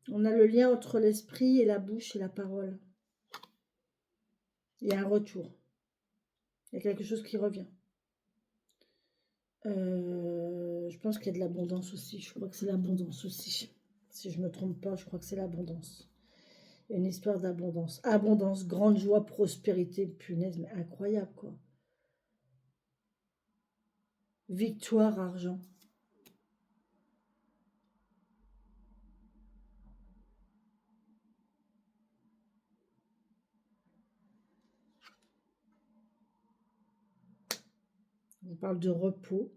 On a le lien entre l'esprit et la bouche et la parole. Il y a un retour. Il y a quelque chose qui revient. Je pense qu'il y a de l'abondance aussi. Je crois que c'est l'abondance aussi. Si je ne me trompe pas, je crois que c'est l'abondance. Il y a une histoire d'abondance. Abondance, grande joie, prospérité, punaise, mais incroyable quoi. Victoire, argent. On parle de repos.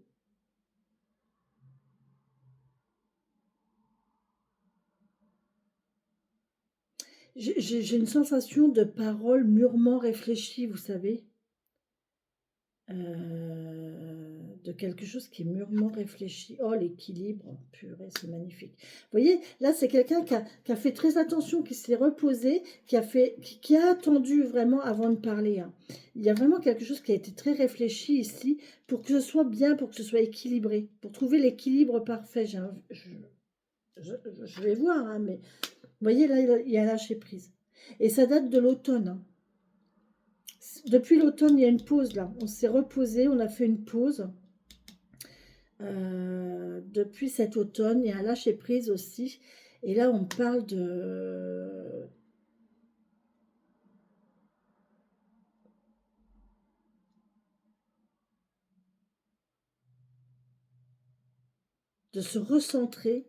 J'ai une sensation de parole mûrement réfléchie, vous savez. De quelque chose qui est mûrement réfléchi. Oh, l'équilibre, purée, c'est magnifique. Vous voyez, là, c'est quelqu'un qui a fait très attention, qui s'est reposé, qui a attendu vraiment avant de parler. Hein. Il y a vraiment quelque chose qui a été très réfléchi ici pour que ce soit bien, pour que ce soit équilibré, pour trouver l'équilibre parfait. Je vais voir, hein, mais vous voyez, là, il y a lâché prise. Et ça date de l'automne. Hein. Depuis l'automne, il y a une pause là. On s'est reposé, on a fait une pause. Depuis cet automne, il y a un lâcher prise aussi. Et là, on parle de se recentrer.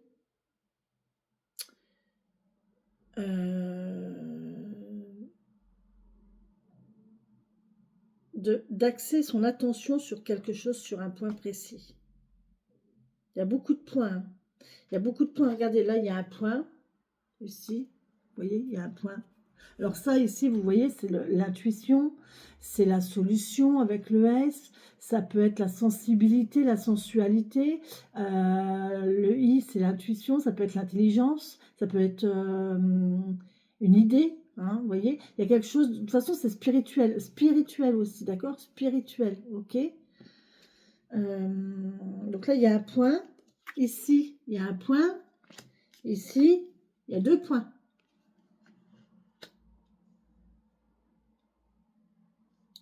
D'axer son attention sur quelque chose, sur un point précis. Il y a beaucoup de points. Hein. Il y a beaucoup de points. Regardez, là, il y a un point. Ici, vous voyez, il y a un point. Alors ça, ici, vous voyez, c'est l'intuition, c'est la solution avec le S. Ça peut être la sensibilité, la sensualité. Le I, c'est l'intuition, ça peut être l'intelligence. Ça peut être une idée. Hein, vous voyez, il y a quelque chose, de toute façon c'est spirituel aussi, d'accord, spirituel, ok. Donc là il y a un point, ici il y a un point, ici il y a 2 points.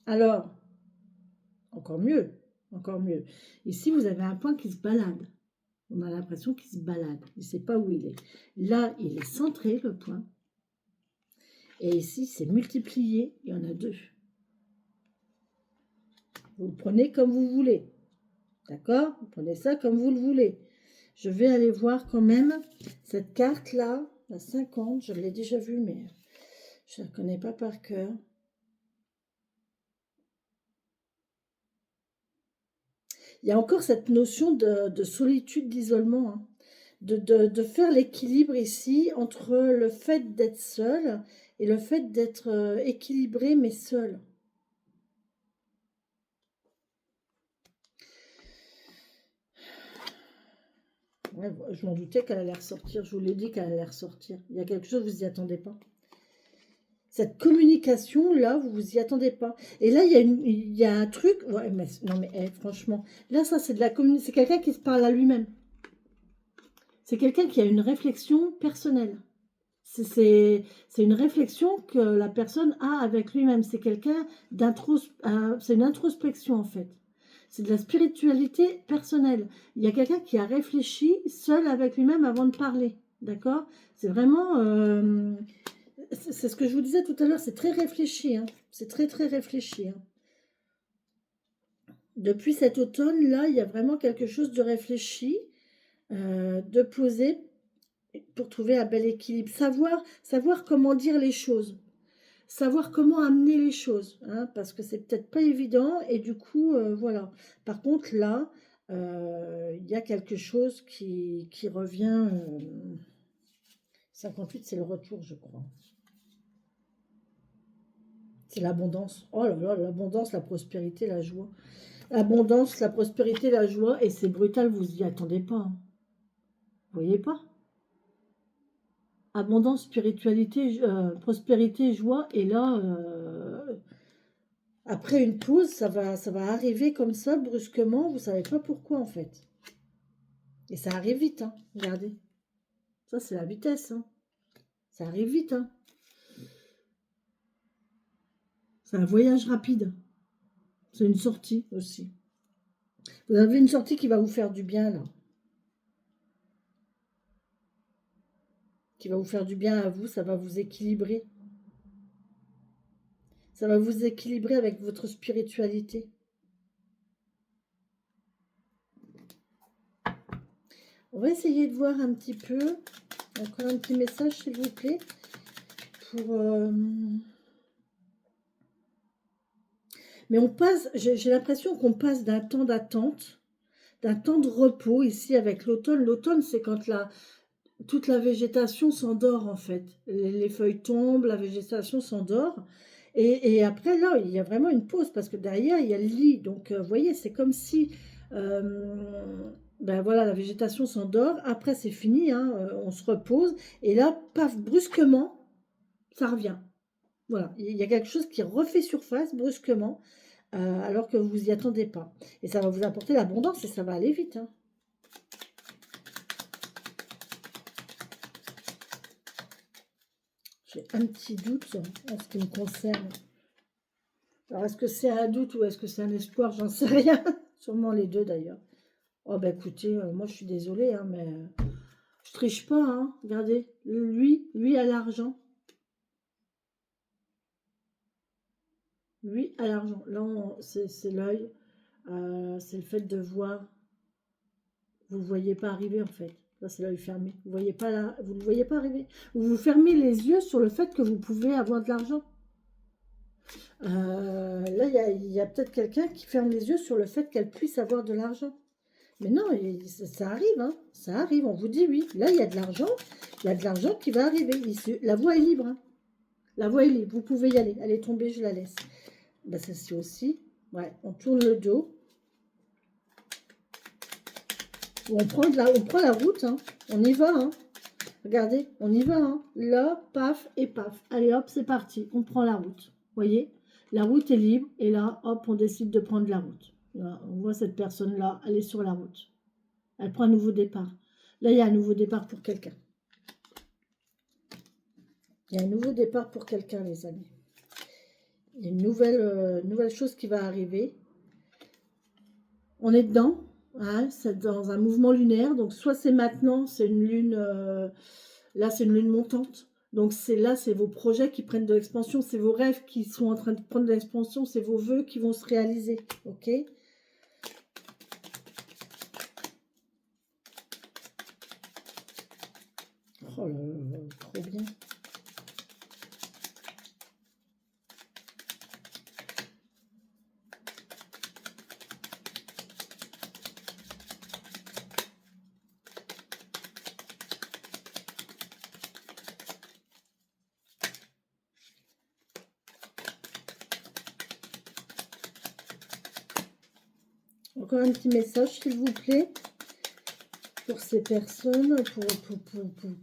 Alors, encore mieux, ici vous avez un point qui se balade, on a l'impression qu'il se balade, il ne sait pas où il est, là il est centré le point. Et ici, c'est multiplié, il y en a 2. Vous le prenez comme vous voulez. D'accord? Vous prenez ça comme vous le voulez. Je vais aller voir quand même cette carte-là, la 50. Je l'ai déjà vue, mais je ne la connais pas par cœur. Il y a encore cette notion de solitude, d'isolement. Hein. De faire l'équilibre ici entre le fait d'être seul et le fait d'être équilibré mais seul. Ouais, je m'en doutais qu'elle allait ressortir, je vous l'ai dit qu'elle allait ressortir. Il y a quelque chose, vous n'y attendez pas. Cette communication là, vous vous y attendez pas. Et là, il y a un truc. Ouais, mais, non mais franchement, là ça c'est de la communication. C'est quelqu'un qui se parle à lui-même. C'est quelqu'un qui a une réflexion personnelle. C'est une réflexion que la personne a avec lui-même. C'est quelqu'un c'est une introspection en fait. C'est de la spiritualité personnelle. Il y a quelqu'un qui a réfléchi seul avec lui-même avant de parler. D'accord? C'est vraiment... c'est ce que je vous disais tout à l'heure, c'est très réfléchi. Hein. C'est très très réfléchi. Hein. Depuis cet automne-là, il y a vraiment quelque chose de réfléchi, de posé pour trouver un bel équilibre. Savoir comment dire les choses. Savoir comment amener les choses. Hein, parce que c'est peut-être pas évident. Et du coup, voilà. Par contre, là, il y a quelque chose qui revient. 58, c'est le retour, je crois. C'est l'abondance. Oh là là, l'abondance, la prospérité, la joie. L'abondance, la prospérité, la joie. Et c'est brutal, vous y attendez pas. Hein. Vous voyez pas? Abondance, spiritualité, prospérité, joie. Et là, après une pause, ça va arriver comme ça, brusquement. Vous savez pas pourquoi, en fait. Et ça arrive vite, hein. Regardez. Ça, c'est la vitesse, hein. Ça arrive vite, hein. C'est un voyage rapide. C'est une sortie aussi. Vous avez une sortie qui va vous faire du bien, là. Qui va vous faire du bien à vous, ça va vous équilibrer. Ça va vous équilibrer avec votre spiritualité. On va essayer de voir un petit peu. Encore un petit message, s'il vous plaît. Pour... Mais on passe, j'ai l'impression qu'on passe d'un temps d'attente, d'un temps de repos ici avec l'automne. L'automne, c'est quand toute la végétation s'endort en fait. Les feuilles tombent, la végétation s'endort. Et après, là, il y a vraiment une pause parce que derrière, il y a le lit. Donc, vous voyez, c'est comme si, ben voilà, la végétation s'endort. Après, c'est fini, hein, on se repose. Et là, paf, brusquement, ça revient. Voilà, il y a quelque chose qui refait surface brusquement, alors que vous y attendez pas. Et ça va vous apporter l'abondance et ça va aller vite. Hein. J'ai un petit doute en ce qui me concerne. Alors, est-ce que c'est un doute ou est-ce que c'est un espoir? J'en sais rien. Sûrement les deux d'ailleurs. Oh, bah écoutez, moi je suis désolée, hein, mais je triche pas. Hein. Regardez, lui a l'argent. Lui a l'argent. Là, c'est l'œil. C'est le fait de voir. Vous ne le voyez pas arriver en fait. Là, c'est l'œil fermé. Vous voyez pas là, vous ne le voyez pas arriver. Vous fermez les yeux sur le fait que vous pouvez avoir de l'argent. Là, il y a peut-être quelqu'un qui ferme les yeux sur le fait qu'elle puisse avoir de l'argent. Mais non, ça arrive, hein. Ça arrive, on vous dit oui. Là, il y a de l'argent. Il y a de l'argent qui va arriver. La voie est libre. Hein. La voie est libre. Vous pouvez y aller. Elle est tombée, je la laisse. Ben, celle-ci aussi. Ouais, on tourne le dos. On prend la route. Hein. On y va. Hein. Regardez, on y va. Hein. Là, paf et paf. Allez, hop, c'est parti. On prend la route. Voyez, la route est libre. Et là, hop, on décide de prendre la route. Là, on voit cette personne-là, elle est sur la route. Elle prend un nouveau départ. Là, il y a un nouveau départ pour quelqu'un. Il y a un nouveau départ pour quelqu'un, les amis. Il y a une nouvelle chose qui va arriver. On est dedans. Hein, c'est dans un mouvement lunaire. Donc, soit c'est maintenant, c'est une lune... là, c'est une lune montante. Donc, c'est vos projets qui prennent de l'expansion. C'est vos rêves qui sont en train de prendre de l'expansion. C'est vos vœux qui vont se réaliser. OK ? Oh là là, trop bien. Encore un petit message, s'il vous plaît, pour ces personnes,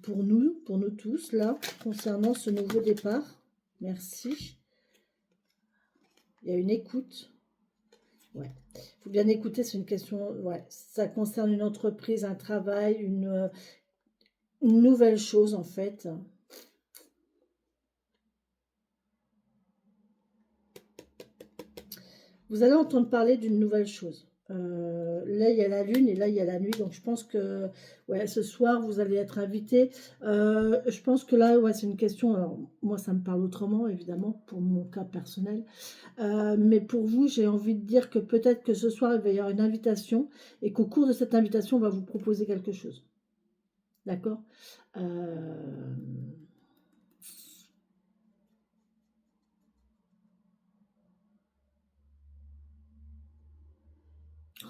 pour nous tous, là, concernant ce nouveau départ. Merci. Il y a une écoute. Ouais. Il faut bien écouter, c'est une question... Ouais. Ça concerne une entreprise, un travail, une nouvelle chose, en fait. Vous allez entendre parler d'une nouvelle chose. Là, il y a la lune et là, il y a la nuit. Donc, je pense que ouais, ce soir, vous allez être invité. Je pense que là, ouais, c'est une question. Alors, moi, ça me parle autrement, évidemment, pour mon cas personnel. Mais pour vous, j'ai envie de dire que peut-être que ce soir, il va y avoir une invitation et qu'au cours de cette invitation, on va vous proposer quelque chose. D'accord.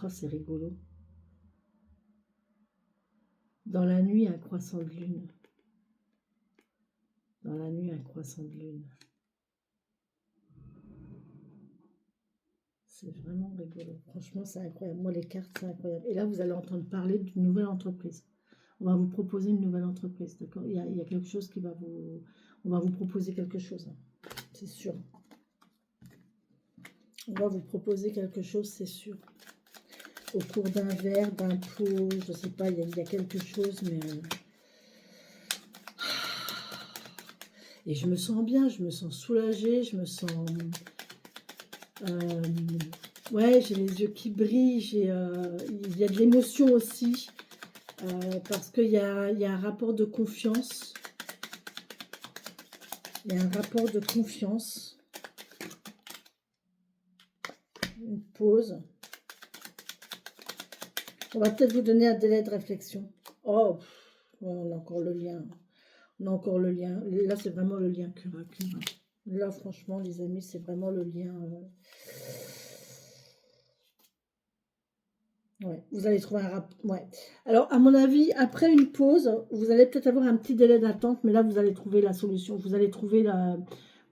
Oh, c'est rigolo. Dans la nuit, un croissant de lune. Dans la nuit, un croissant de lune. C'est vraiment rigolo. Franchement, c'est incroyable. Moi, les cartes, c'est incroyable. Et là, vous allez entendre parler d'une nouvelle entreprise. On va vous proposer une nouvelle entreprise, d'accord? Il y a quelque chose qui va vous... On va vous proposer quelque chose, hein. C'est sûr. On va vous proposer quelque chose, c'est sûr. Au cours d'un verre, d'un pot, je sais pas, il y a quelque chose, mais... Et je me sens bien, je me sens soulagée, je me sens... ouais, j'ai les yeux qui brillent, il y a de l'émotion aussi, parce qu'il y a un rapport de confiance. Il y a un rapport de confiance. Une pause. On va peut-être vous donner un délai de réflexion. Oh, ouais, on a encore le lien. On a encore le lien. Là, c'est vraiment le lien cura. Là, franchement, les amis, c'est vraiment le lien. Ouais, vous allez trouver un rapport. Ouais. Alors, à mon avis, après une pause, vous allez peut-être avoir un petit délai d'attente, mais là, vous allez trouver la solution. Vous allez trouver la...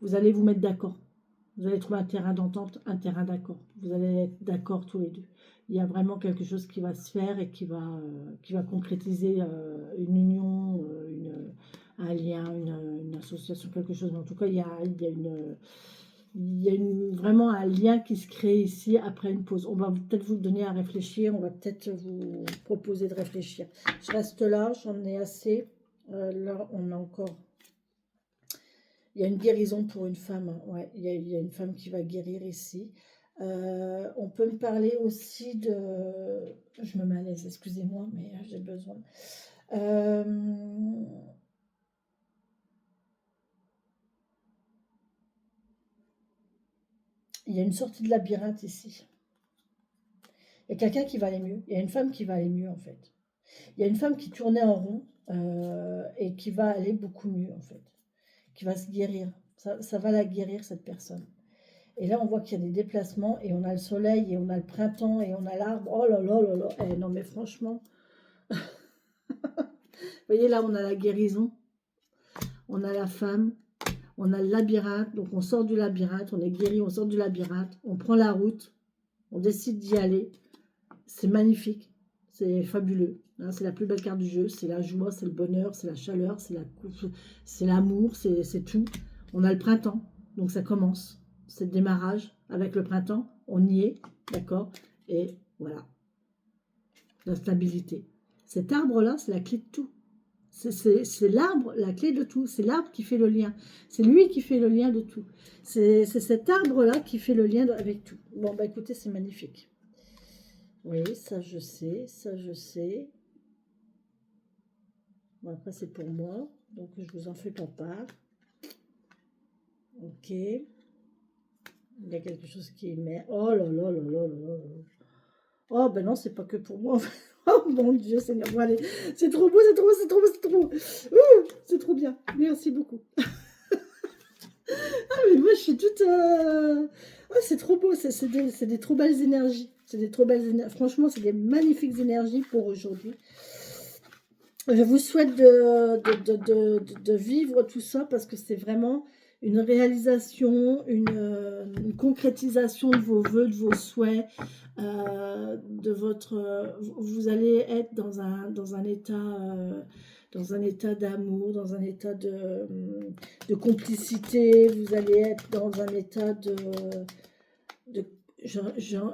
Vous allez vous mettre d'accord. Vous allez trouver un terrain d'entente, un terrain d'accord. Vous allez être d'accord tous les deux. Il y a vraiment quelque chose qui va se faire et qui va concrétiser une union, un lien, une association, quelque chose. Mais en tout cas, il y a vraiment un lien qui se crée ici après une pause. On va peut-être vous donner à réfléchir, on va peut-être vous proposer de réfléchir. Je reste là, j'en ai assez. Là, on a encore... Il y a une guérison pour une femme, hein. Ouais, il y a une femme qui va guérir ici. On peut me parler aussi de... Je me mets à l'aise, excusez-moi, mais j'ai besoin. Euh, Il y a une sortie de labyrinthe ici. Il y a quelqu'un qui va aller mieux. Il y a une femme qui va aller mieux, en fait. Il y a une femme qui tournait en rond et qui va aller beaucoup mieux, en fait. Qui va se guérir. Ça va la guérir, cette personne. Et là, on voit qu'il y a des déplacements et on a le soleil et on a le printemps et on a l'arbre. Oh là là là là. Eh, non, mais franchement, vous voyez, là, on a la guérison, on a la femme, on a le labyrinthe. Donc, on sort du labyrinthe, on est guéri, on sort du labyrinthe, on prend la route, on décide d'y aller. C'est magnifique, c'est fabuleux. Hein, c'est la plus belle carte du jeu, c'est la joie, c'est le bonheur, c'est la chaleur, c'est l'amour, c'est tout. On a le printemps, donc ça commence. C'est le démarrage avec le printemps, on y est, d'accord? Et voilà, la stabilité. Cet arbre-là, c'est la clé de tout. C'est l'arbre, la clé de tout. C'est l'arbre qui fait le lien. C'est lui qui fait le lien de tout. C'est cet arbre-là qui fait le lien avec tout. Bon, bah écoutez, c'est magnifique. Oui, ça je sais, ça je sais. Bon, après, c'est pour moi, donc je vous en fais pas part. Ok. Il y a quelque chose qui émet. Oh là là là là là là. Oh, ben non, c'est pas que pour moi. Oh mon Dieu, Seigneur. Bon, allez, c'est trop beau, c'est trop beau, c'est trop beau, c'est trop beau. C'est trop bien. Merci beaucoup. Ah, mais moi, je suis toute... Oh, c'est trop beau, c'est des trop belles énergies. C'est des trop belles énergies. Franchement, c'est des magnifiques énergies pour aujourd'hui. Je vous souhaite de vivre tout ça parce que c'est vraiment une réalisation, une concrétisation de vos vœux, de vos souhaits, de votre... vous allez être dans un état d'amour, dans un état de complicité, vous allez être dans un état de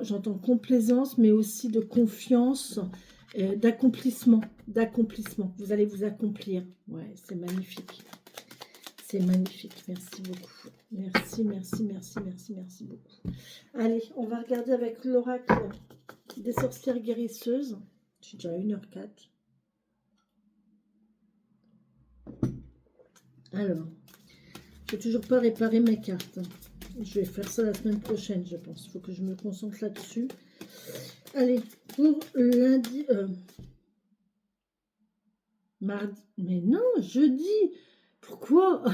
j'entends complaisance, mais aussi de confiance, d'accomplissement. Vous allez vous accomplir. Ouais, c'est magnifique. C'est magnifique, merci beaucoup. Merci, merci, merci, merci, merci beaucoup. Allez, on va regarder avec l'oracle des sorcières guérisseuses. J'ai déjà 1h04. Alors, je n'ai toujours pas réparé mes cartes. Je vais faire ça la semaine prochaine, je pense. Il faut que je me concentre là-dessus. Allez, pour lundi... mardi... Mais non, jeudi. Pourquoi?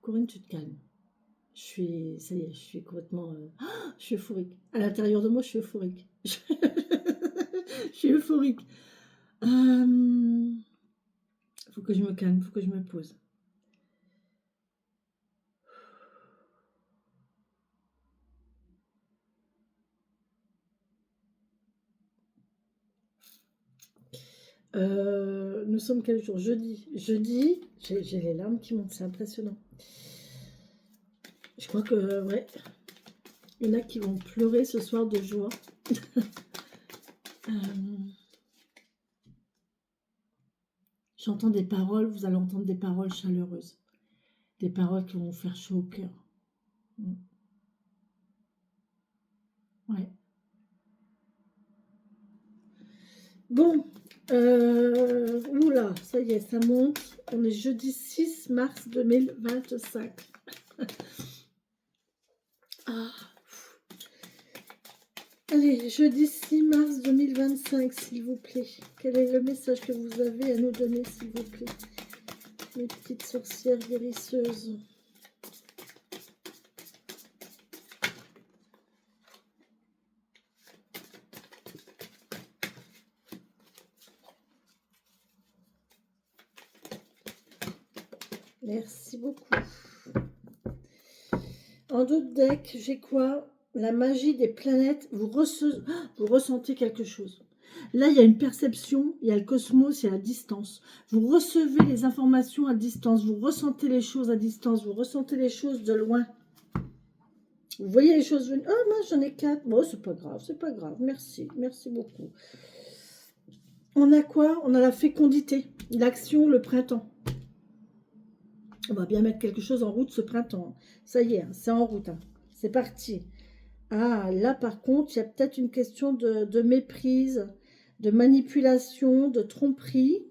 Corinne, tu te calmes. Ça y est, je suis complètement... je suis euphorique. À l'intérieur de moi, je suis euphorique. Je suis euphorique. Faut que je me calme, faut que je me pose. Nous sommes quel jour? Jeudi. Jeudi, j'ai les larmes qui montent, c'est impressionnant. Je crois que, ouais, il y en a qui vont pleurer ce soir de joie. J'entends des paroles, vous allez entendre des paroles chaleureuses. Des paroles qui vont vous faire chaud au cœur. Ouais. Bon, oula, ça y est, ça monte. On est jeudi 6 mars 2025. Ah. Allez, jeudi 6 mars 2025, s'il vous plaît. Quel est le message que vous avez à nous donner, s'il vous plaît? Mes petites sorcières guérisseuses. Merci beaucoup. En d'autres decks, j'ai quoi? La magie des planètes. Vous ressentez quelque chose. Là, il y a une perception, il y a le cosmos, il y a la distance. Vous recevez les informations à distance, vous ressentez les choses à distance, vous ressentez les choses de loin. Vous voyez les choses venir. Oh, moi, j'en ai 4. Bon, c'est pas grave, c'est pas grave. Merci, merci beaucoup. On a quoi? On a la fécondité, l'action, le printemps. On va bien mettre quelque chose en route ce printemps. Ça y est, c'est en route. C'est parti. Ah, là, par contre, il y a peut-être une question de méprise, de manipulation, de tromperie.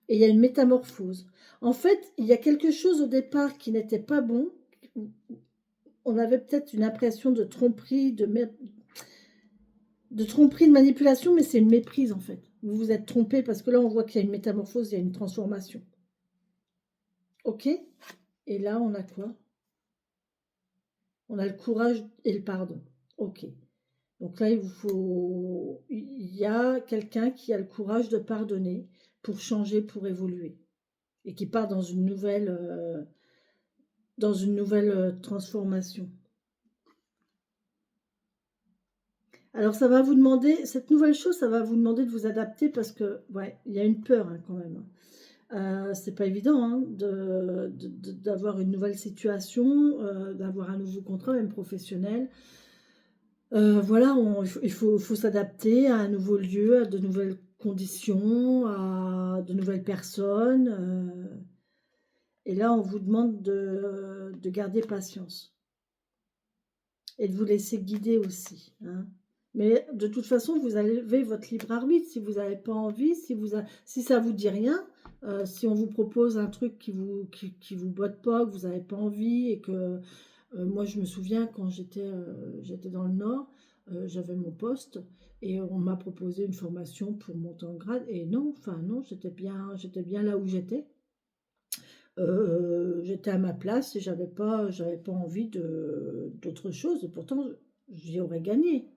Et il y a une métamorphose. En fait, il y a quelque chose au départ qui n'était pas bon. On avait peut-être une impression de tromperie, de manipulation, mais c'est une méprise en fait. Vous vous êtes trompé parce que là, on voit qu'il y a une métamorphose, il y a une transformation. Ok? Et là, on a quoi? On a le courage et le pardon. Ok. Donc là, il y a quelqu'un qui a le courage de pardonner pour changer, pour évoluer. Et qui part dans une nouvelle transformation. Alors ça va vous demander, cette nouvelle chose, ça va vous demander de vous adapter parce que, ouais, il y a une peur quand même. C'est pas évident d'avoir une nouvelle situation, d'avoir un nouveau contrat, même professionnel. Voilà, il faut s'adapter à un nouveau lieu, à de nouvelles conditions, à de nouvelles personnes. Et là, on vous demande de garder patience. Et de vous laisser guider aussi. Mais de toute façon, vous avez votre libre arbitre. Si vous n'avez pas envie, si ça vous dit rien, si on vous propose un truc qui vous botte pas, que vous n'avez pas envie, et que moi je me souviens quand j'étais dans le Nord, j'avais mon poste et on m'a proposé une formation pour monter en grade. Et non, j'étais bien là où j'étais. J'étais à ma place et j'avais pas envie d'autre chose. Et pourtant, j'y aurais gagné.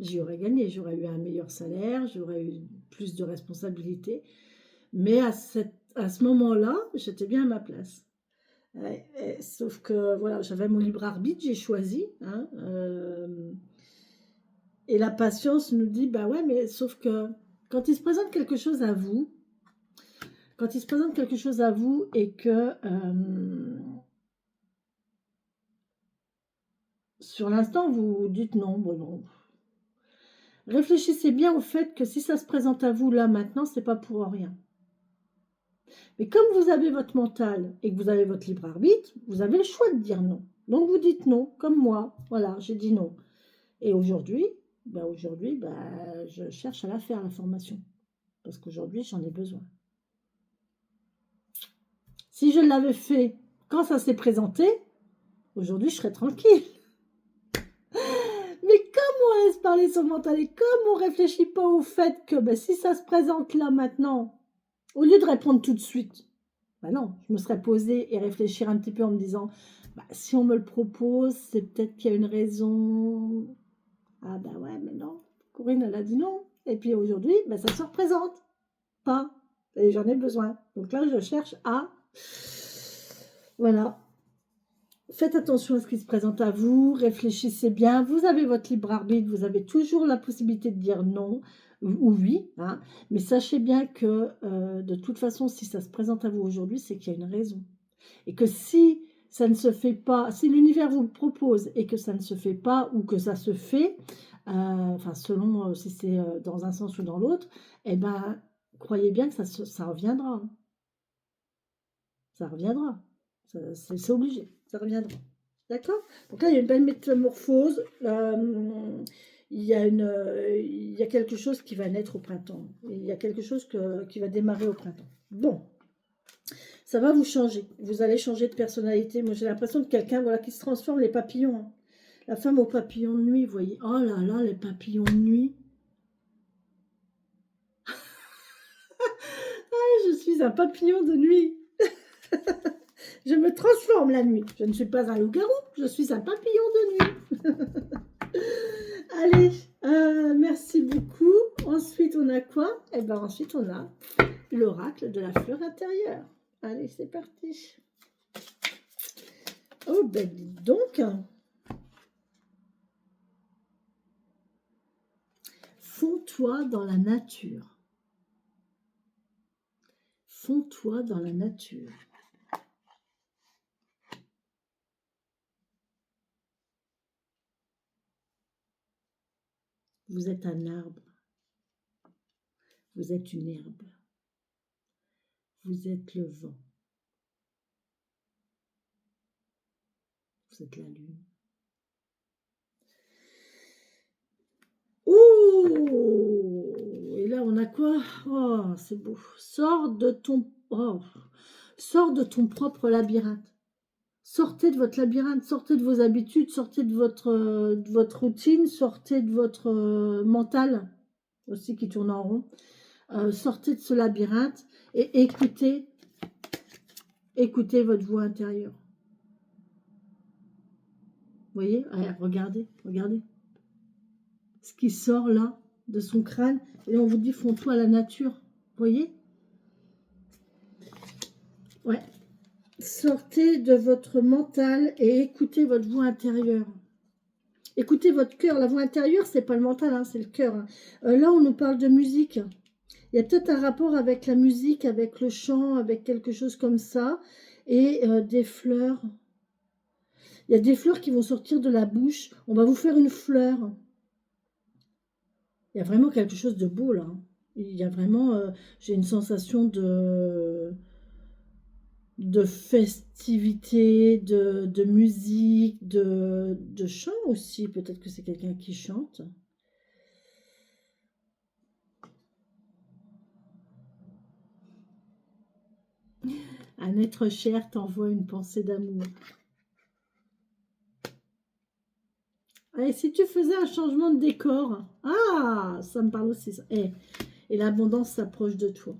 J'aurais eu un meilleur salaire, j'aurais eu plus de responsabilités. Mais à ce moment-là, j'étais bien à ma place. Sauf que voilà, j'avais mon libre arbitre, j'ai choisi. Et la patience nous dit, bah ouais, mais sauf que quand il se présente quelque chose à vous, et que sur l'instant vous dites non, bon non, Réfléchissez bien au fait que si ça se présente à vous là maintenant, c'est pas pour rien. Mais comme vous avez votre mental et que vous avez votre libre arbitre, vous avez le choix de dire non. Donc vous dites non, comme moi. Voilà, j'ai dit non. Et aujourd'hui, je cherche à la faire, la formation. Parce qu'aujourd'hui, j'en ai besoin. Si je l'avais fait quand ça s'est présenté, aujourd'hui, je serais tranquille. Mais comme on laisse parler son mental et comme on réfléchit pas au fait que si ça se présente là maintenant, au lieu de répondre tout de suite, non, je me serais posée et réfléchir un petit peu en me disant, si on me le propose, c'est peut-être qu'il y a une raison. Ah ouais, mais non, Corinne, elle a dit non. Et puis aujourd'hui, ça se représente pas. Et j'en ai besoin. Donc là, je cherche à... Voilà. Faites attention à ce qui se présente à vous, réfléchissez bien. Vous avez votre libre arbitre, vous avez toujours la possibilité de dire non ou oui. Hein, mais sachez bien que de toute façon, si ça se présente à vous aujourd'hui, c'est qu'il y a une raison. Et que si ça ne se fait pas, si l'univers vous le propose et que ça ne se fait pas ou que ça se fait, selon si c'est dans un sens ou dans l'autre, croyez bien que ça reviendra. Ça reviendra. C'est obligé. Ça reviendra. D'accord? Donc là, il y a une belle métamorphose. Il y a quelque chose qui va naître au printemps. Il y a quelque chose qui va démarrer au printemps. Bon. Ça va vous changer. Vous allez changer de personnalité. Moi, j'ai l'impression de quelqu'un qui se transforme, les papillons. Hein. La femme aux papillons de nuit, vous voyez. Oh là là, les papillons de nuit. Je suis un papillon de nuit. Je me transforme la nuit. Je ne suis pas un loup-garou, je suis un papillon de nuit. Allez, merci beaucoup. Ensuite, on a quoi? Ensuite, on a l'oracle de la fleur intérieure. Allez, c'est parti. Oh, dis donc. Fonds-toi dans la nature. Fonds-toi dans la nature. Vous êtes un arbre. Vous êtes une herbe. Vous êtes le vent. Vous êtes la lune. Ouh! Et là, on a quoi? Oh, c'est beau. Sors de ton propre labyrinthe. Sortez de votre labyrinthe, sortez de vos habitudes, sortez de votre routine, sortez de votre mental aussi qui tourne en rond. Sortez de ce labyrinthe et écoutez votre voix intérieure. Vous voyez? Regardez. Ce qui sort là de son crâne et on vous dit fonds-toi à la nature. Vous voyez? Ouais. Sortez de votre mental et écoutez votre voix intérieure. Écoutez votre cœur. La voix intérieure, c'est pas le mental, hein, c'est le cœur. Hein. Là, on nous parle de musique. Il y a peut-être un rapport avec la musique, avec le chant, avec quelque chose comme ça. Et des fleurs. Il y a des fleurs qui vont sortir de la bouche. On va vous faire une fleur. Il y a vraiment quelque chose de beau là. Il y a vraiment, j'ai une sensation de festivité, de musique, de chant aussi. Peut-être que c'est quelqu'un qui chante. Un être cher t'envoie une pensée d'amour. Et si tu faisais un changement de décor, ça me parle aussi. Et l'abondance s'approche de toi.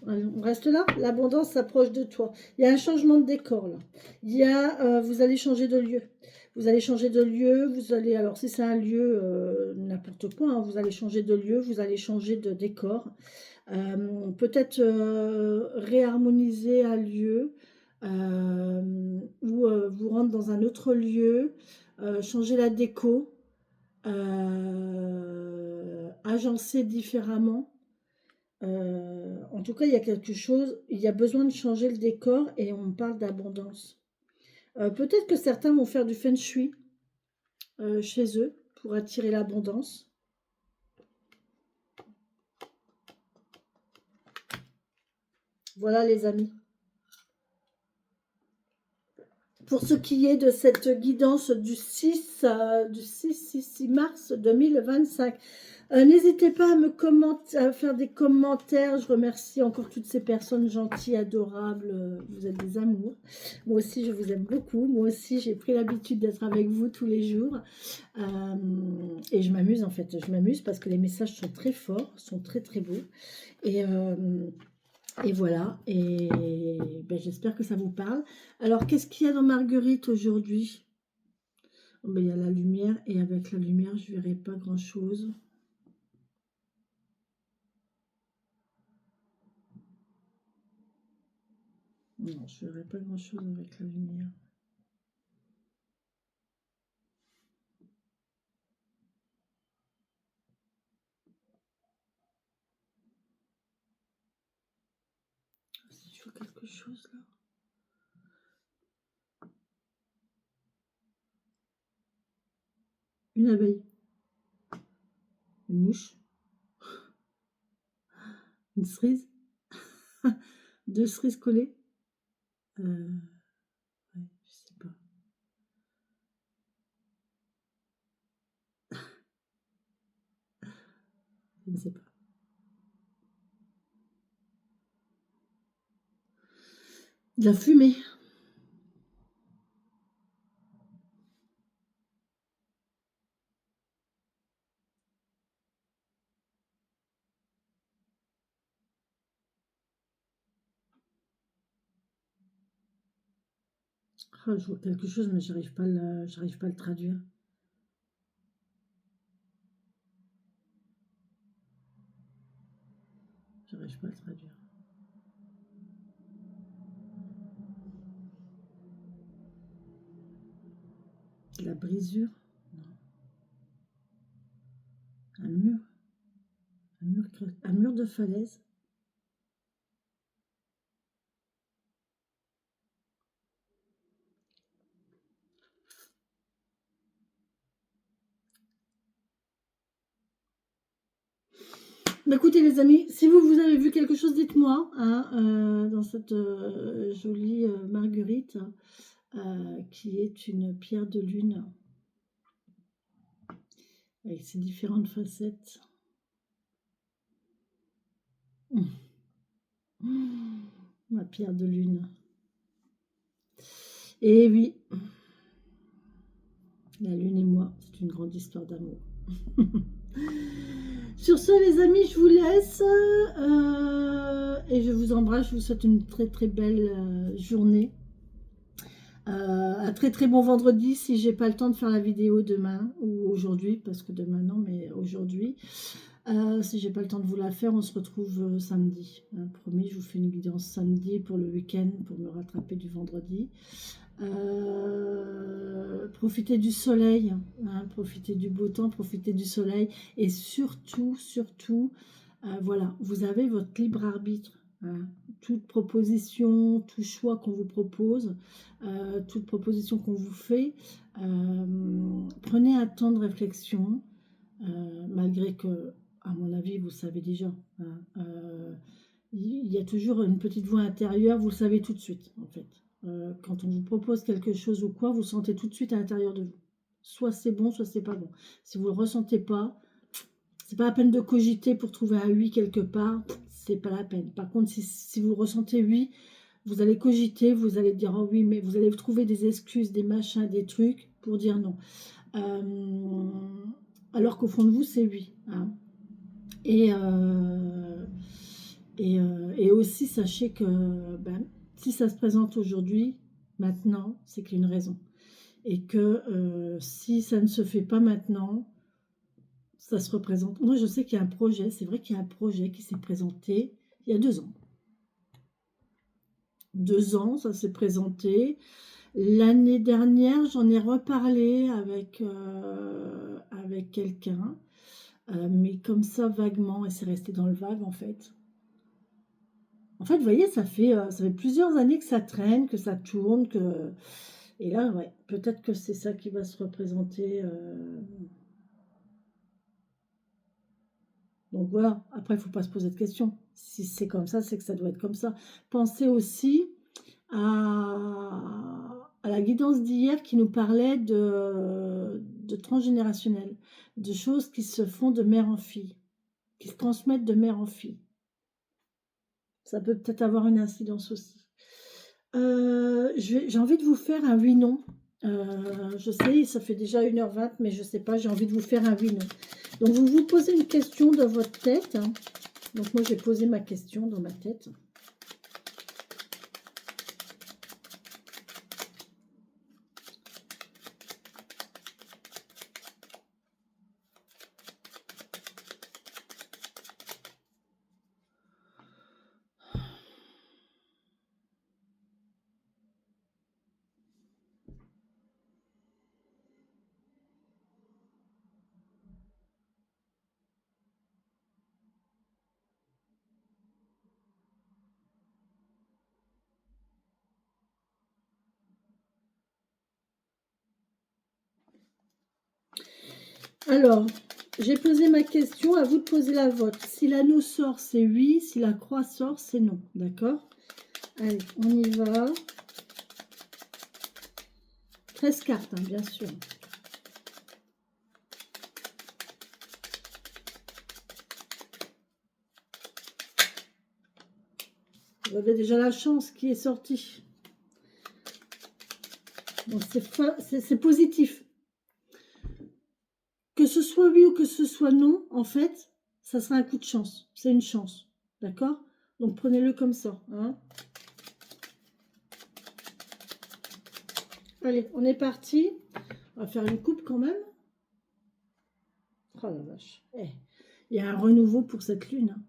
On reste là. L'abondance s'approche de toi. Il y a un changement de décor là. Il y a, vous allez changer de lieu. Vous allez changer de lieu. Vous allez, alors si c'est un lieu n'importe quoi, hein, vous allez changer de lieu. Vous allez changer de décor. Peut-être réharmoniser un lieu ou vous rendre dans un autre lieu, changer la déco, agencer différemment. En tout cas, il y a quelque chose, il y a besoin de changer le décor et on parle d'abondance. Peut-être que certains vont faire du feng shui. chez eux pour attirer l'abondance. Voilà les amis. Pour ce qui est de cette guidance du 6 mars 2025. N'hésitez pas à me commenter, à faire des commentaires. Je remercie encore toutes ces personnes gentilles, adorables. Vous êtes des amours. Moi aussi, je vous aime beaucoup. Moi aussi, j'ai pris l'habitude d'être avec vous tous les jours. Et je m'amuse en fait. Je m'amuse parce que les messages sont très forts, sont très très beaux. Et voilà, et ben, j'espère que ça vous parle. Alors, qu'est-ce qu'il y a dans Marguerite aujourd'hui? Ben, il y a la lumière, et avec la lumière, je ne verrai pas grand-chose. Non, je ne verrai pas grand-chose avec la lumière. Si je vois quelque chose là. Une abeille. Une mouche. Une cerise. 2 cerises collées. Ouais, je sais pas. Je ne sais pas. De la fumée. Ah, je vois quelque chose, mais j'arrive pas à le traduire. J'arrive pas à le traduire. De la brisure? Non. Un mur? Un mur de falaise? Bah, écoutez les amis, si vous avez vu quelque chose, dites-moi, hein, dans cette jolie marguerite, qui est une pierre de lune, avec ses différentes facettes. Ma pierre de lune. Et oui, la lune et moi, c'est une grande histoire d'amour. Sur ce les amis, je vous laisse et je vous embrasse, je vous souhaite une très très belle journée. Un très très bon vendredi si j'ai pas le temps de faire la vidéo demain ou aujourd'hui, parce que demain non, mais aujourd'hui. Si j'ai pas le temps de vous la faire, on se retrouve samedi. Promis, je vous fais une guidance samedi pour le week-end, pour me rattraper du vendredi. Profitez du soleil, hein, profitez du beau temps, profitez du soleil, et surtout, voilà, vous avez votre libre arbitre. Hein. Toute proposition, tout choix qu'on vous propose, toute proposition qu'on vous fait, prenez un temps de réflexion, malgré que, à mon avis, vous savez déjà. Hein, il y a toujours une petite voix intérieure, vous le savez tout de suite, en fait. Quand on vous propose quelque chose ou quoi, vous sentez tout de suite à l'intérieur de vous. Soit c'est bon, soit c'est pas bon. Si vous ne le ressentez pas, c'est pas la peine de cogiter pour trouver un oui quelque part, c'est pas la peine. Par contre, si vous ressentez oui, vous allez cogiter, vous allez dire oh oui, mais vous allez trouver des excuses, des machins, des trucs pour dire non. Alors qu'au fond de vous, c'est oui. Hein. Et, et aussi, sachez que ben, si ça se présente aujourd'hui, maintenant, c'est qu'il y a une raison. Et que si ça ne se fait pas maintenant, ça se représente. Moi, je sais qu'il y a un projet, c'est vrai qu'il y a un projet qui s'est présenté il y a 2 ans. 2 ans, ça s'est présenté. L'année dernière, j'en ai reparlé avec quelqu'un, mais comme ça, vaguement, et c'est resté dans le vague, en fait. En fait, vous voyez, ça fait plusieurs années que ça traîne, que ça tourne, que Et là, ouais, peut-être que c'est ça qui va se représenter. Donc voilà, après, il ne faut pas se poser de questions. Si c'est comme ça, c'est que ça doit être comme ça. Pensez aussi à la guidance d'hier qui nous parlait de transgénérationnel, de choses qui se font de mère en fille, qui se transmettent de mère en fille. Ça peut peut-être avoir une incidence aussi. J'ai envie de vous faire un oui-non. Je sais, ça fait déjà 1h20, mais je ne sais pas, j'ai envie de vous faire un oui-non. Donc, vous vous posez une question dans votre tête. Hein. Donc, moi, j'ai posé ma question dans ma tête. Alors, j'ai posé ma question, à vous de poser la vôtre. Si l'anneau sort, c'est oui. Si la croix sort, c'est non. D'accord? Allez, on y va. 13 cartes, hein, bien sûr. Vous avez déjà la chance qui est sortie. Donc, c'est positif. Que ce soit oui ou que ce soit non, en fait, ça sera un coup de chance. C'est une chance. D'accord? Donc, prenez-le comme ça. Hein. Allez, on est parti. On va faire une coupe quand même. Oh la vache. Eh, il y a un renouveau pour cette lune. Hein.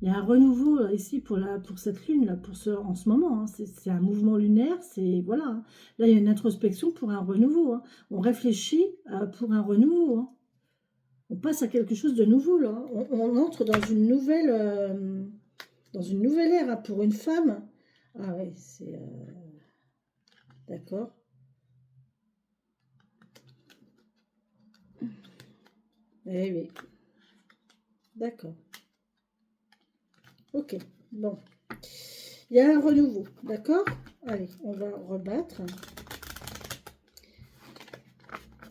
Il y a un renouveau là, ici pour cette lune, là, en ce moment. Hein. C'est un mouvement lunaire. Voilà. Hein. Là, il y a une introspection pour un renouveau. Hein. On réfléchit pour un renouveau. Hein. On passe à quelque chose de nouveau. Là. On entre dans une nouvelle ère hein, pour une femme. Ah oui, c'est... D'accord. Eh oui. D'accord. Ok. Bon. Il y a un renouveau. D'accord. Allez, on va rebattre.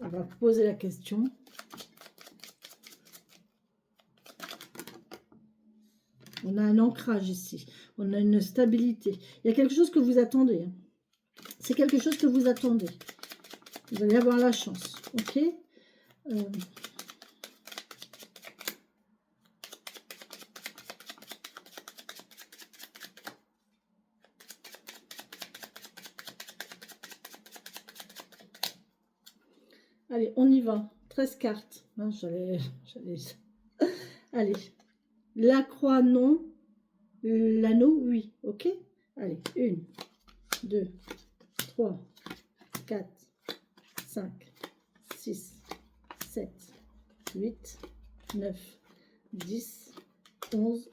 On va poser la question. On a un ancrage ici. On a une stabilité. Il y a quelque chose que vous attendez. Hein. C'est quelque chose que vous attendez. Vous allez avoir la chance. Ok. Allez, on y va. 13 cartes. Hein, Allez. La croix, non. L'anneau, oui. Ok. Allez, 1, 2, 3, 4, 5, 6, 7, 8, 9, 10, 11.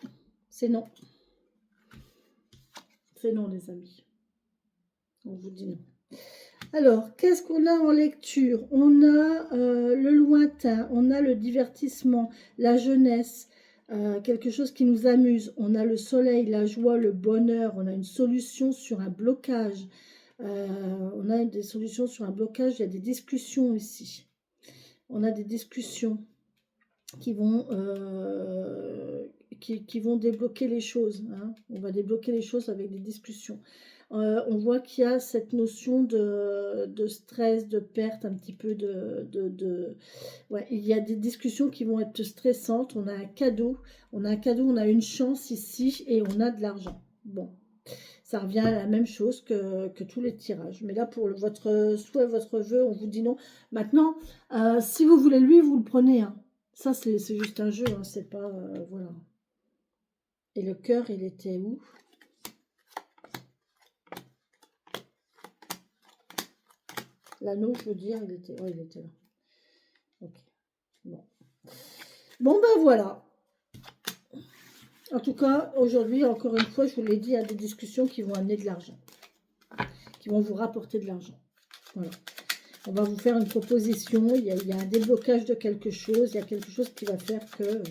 C'est non. C'est non, les amis. On vous dit non. Alors, qu'est-ce qu'on a en lecture? On a le lointain, on a le divertissement, la jeunesse, quelque chose qui nous amuse. On a le soleil, la joie, le bonheur. On a une solution sur un blocage. On a des solutions sur un blocage. Il y a des discussions ici. On a des discussions qui vont débloquer les choses. Hein. On va débloquer les choses avec des discussions. On voit qu'il y a cette notion de stress, de perte, un petit peu Ouais, il y a des discussions qui vont être stressantes. On a un cadeau, on a une chance ici et on a de l'argent. Bon, ça revient à la même chose que tous les tirages. Mais là, pour votre souhait, votre vœu, on vous dit non. Maintenant, si vous voulez lui, vous le prenez. Hein. Ça, c'est juste un jeu, hein, c'est pas... voilà. Et le cœur, il était où? L'anneau, je veux dire, il était là. Ok. Bon. Bon, ben voilà. En tout cas, aujourd'hui, encore une fois, je vous l'ai dit, il y a des discussions qui vont amener de l'argent. qui vont vous rapporter de l'argent. Voilà. On va vous faire une proposition, il y a un déblocage de quelque chose, il y a quelque chose qui va faire que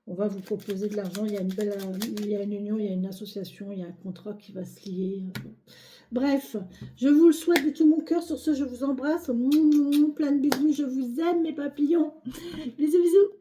on va vous proposer de l'argent, il y a il y a une union, il y a une association, il y a un contrat qui va se lier. Bref, je vous le souhaite de tout mon cœur. Sur ce, je vous embrasse. Plein de bisous, je vous aime mes papillons. Bisous, bisous.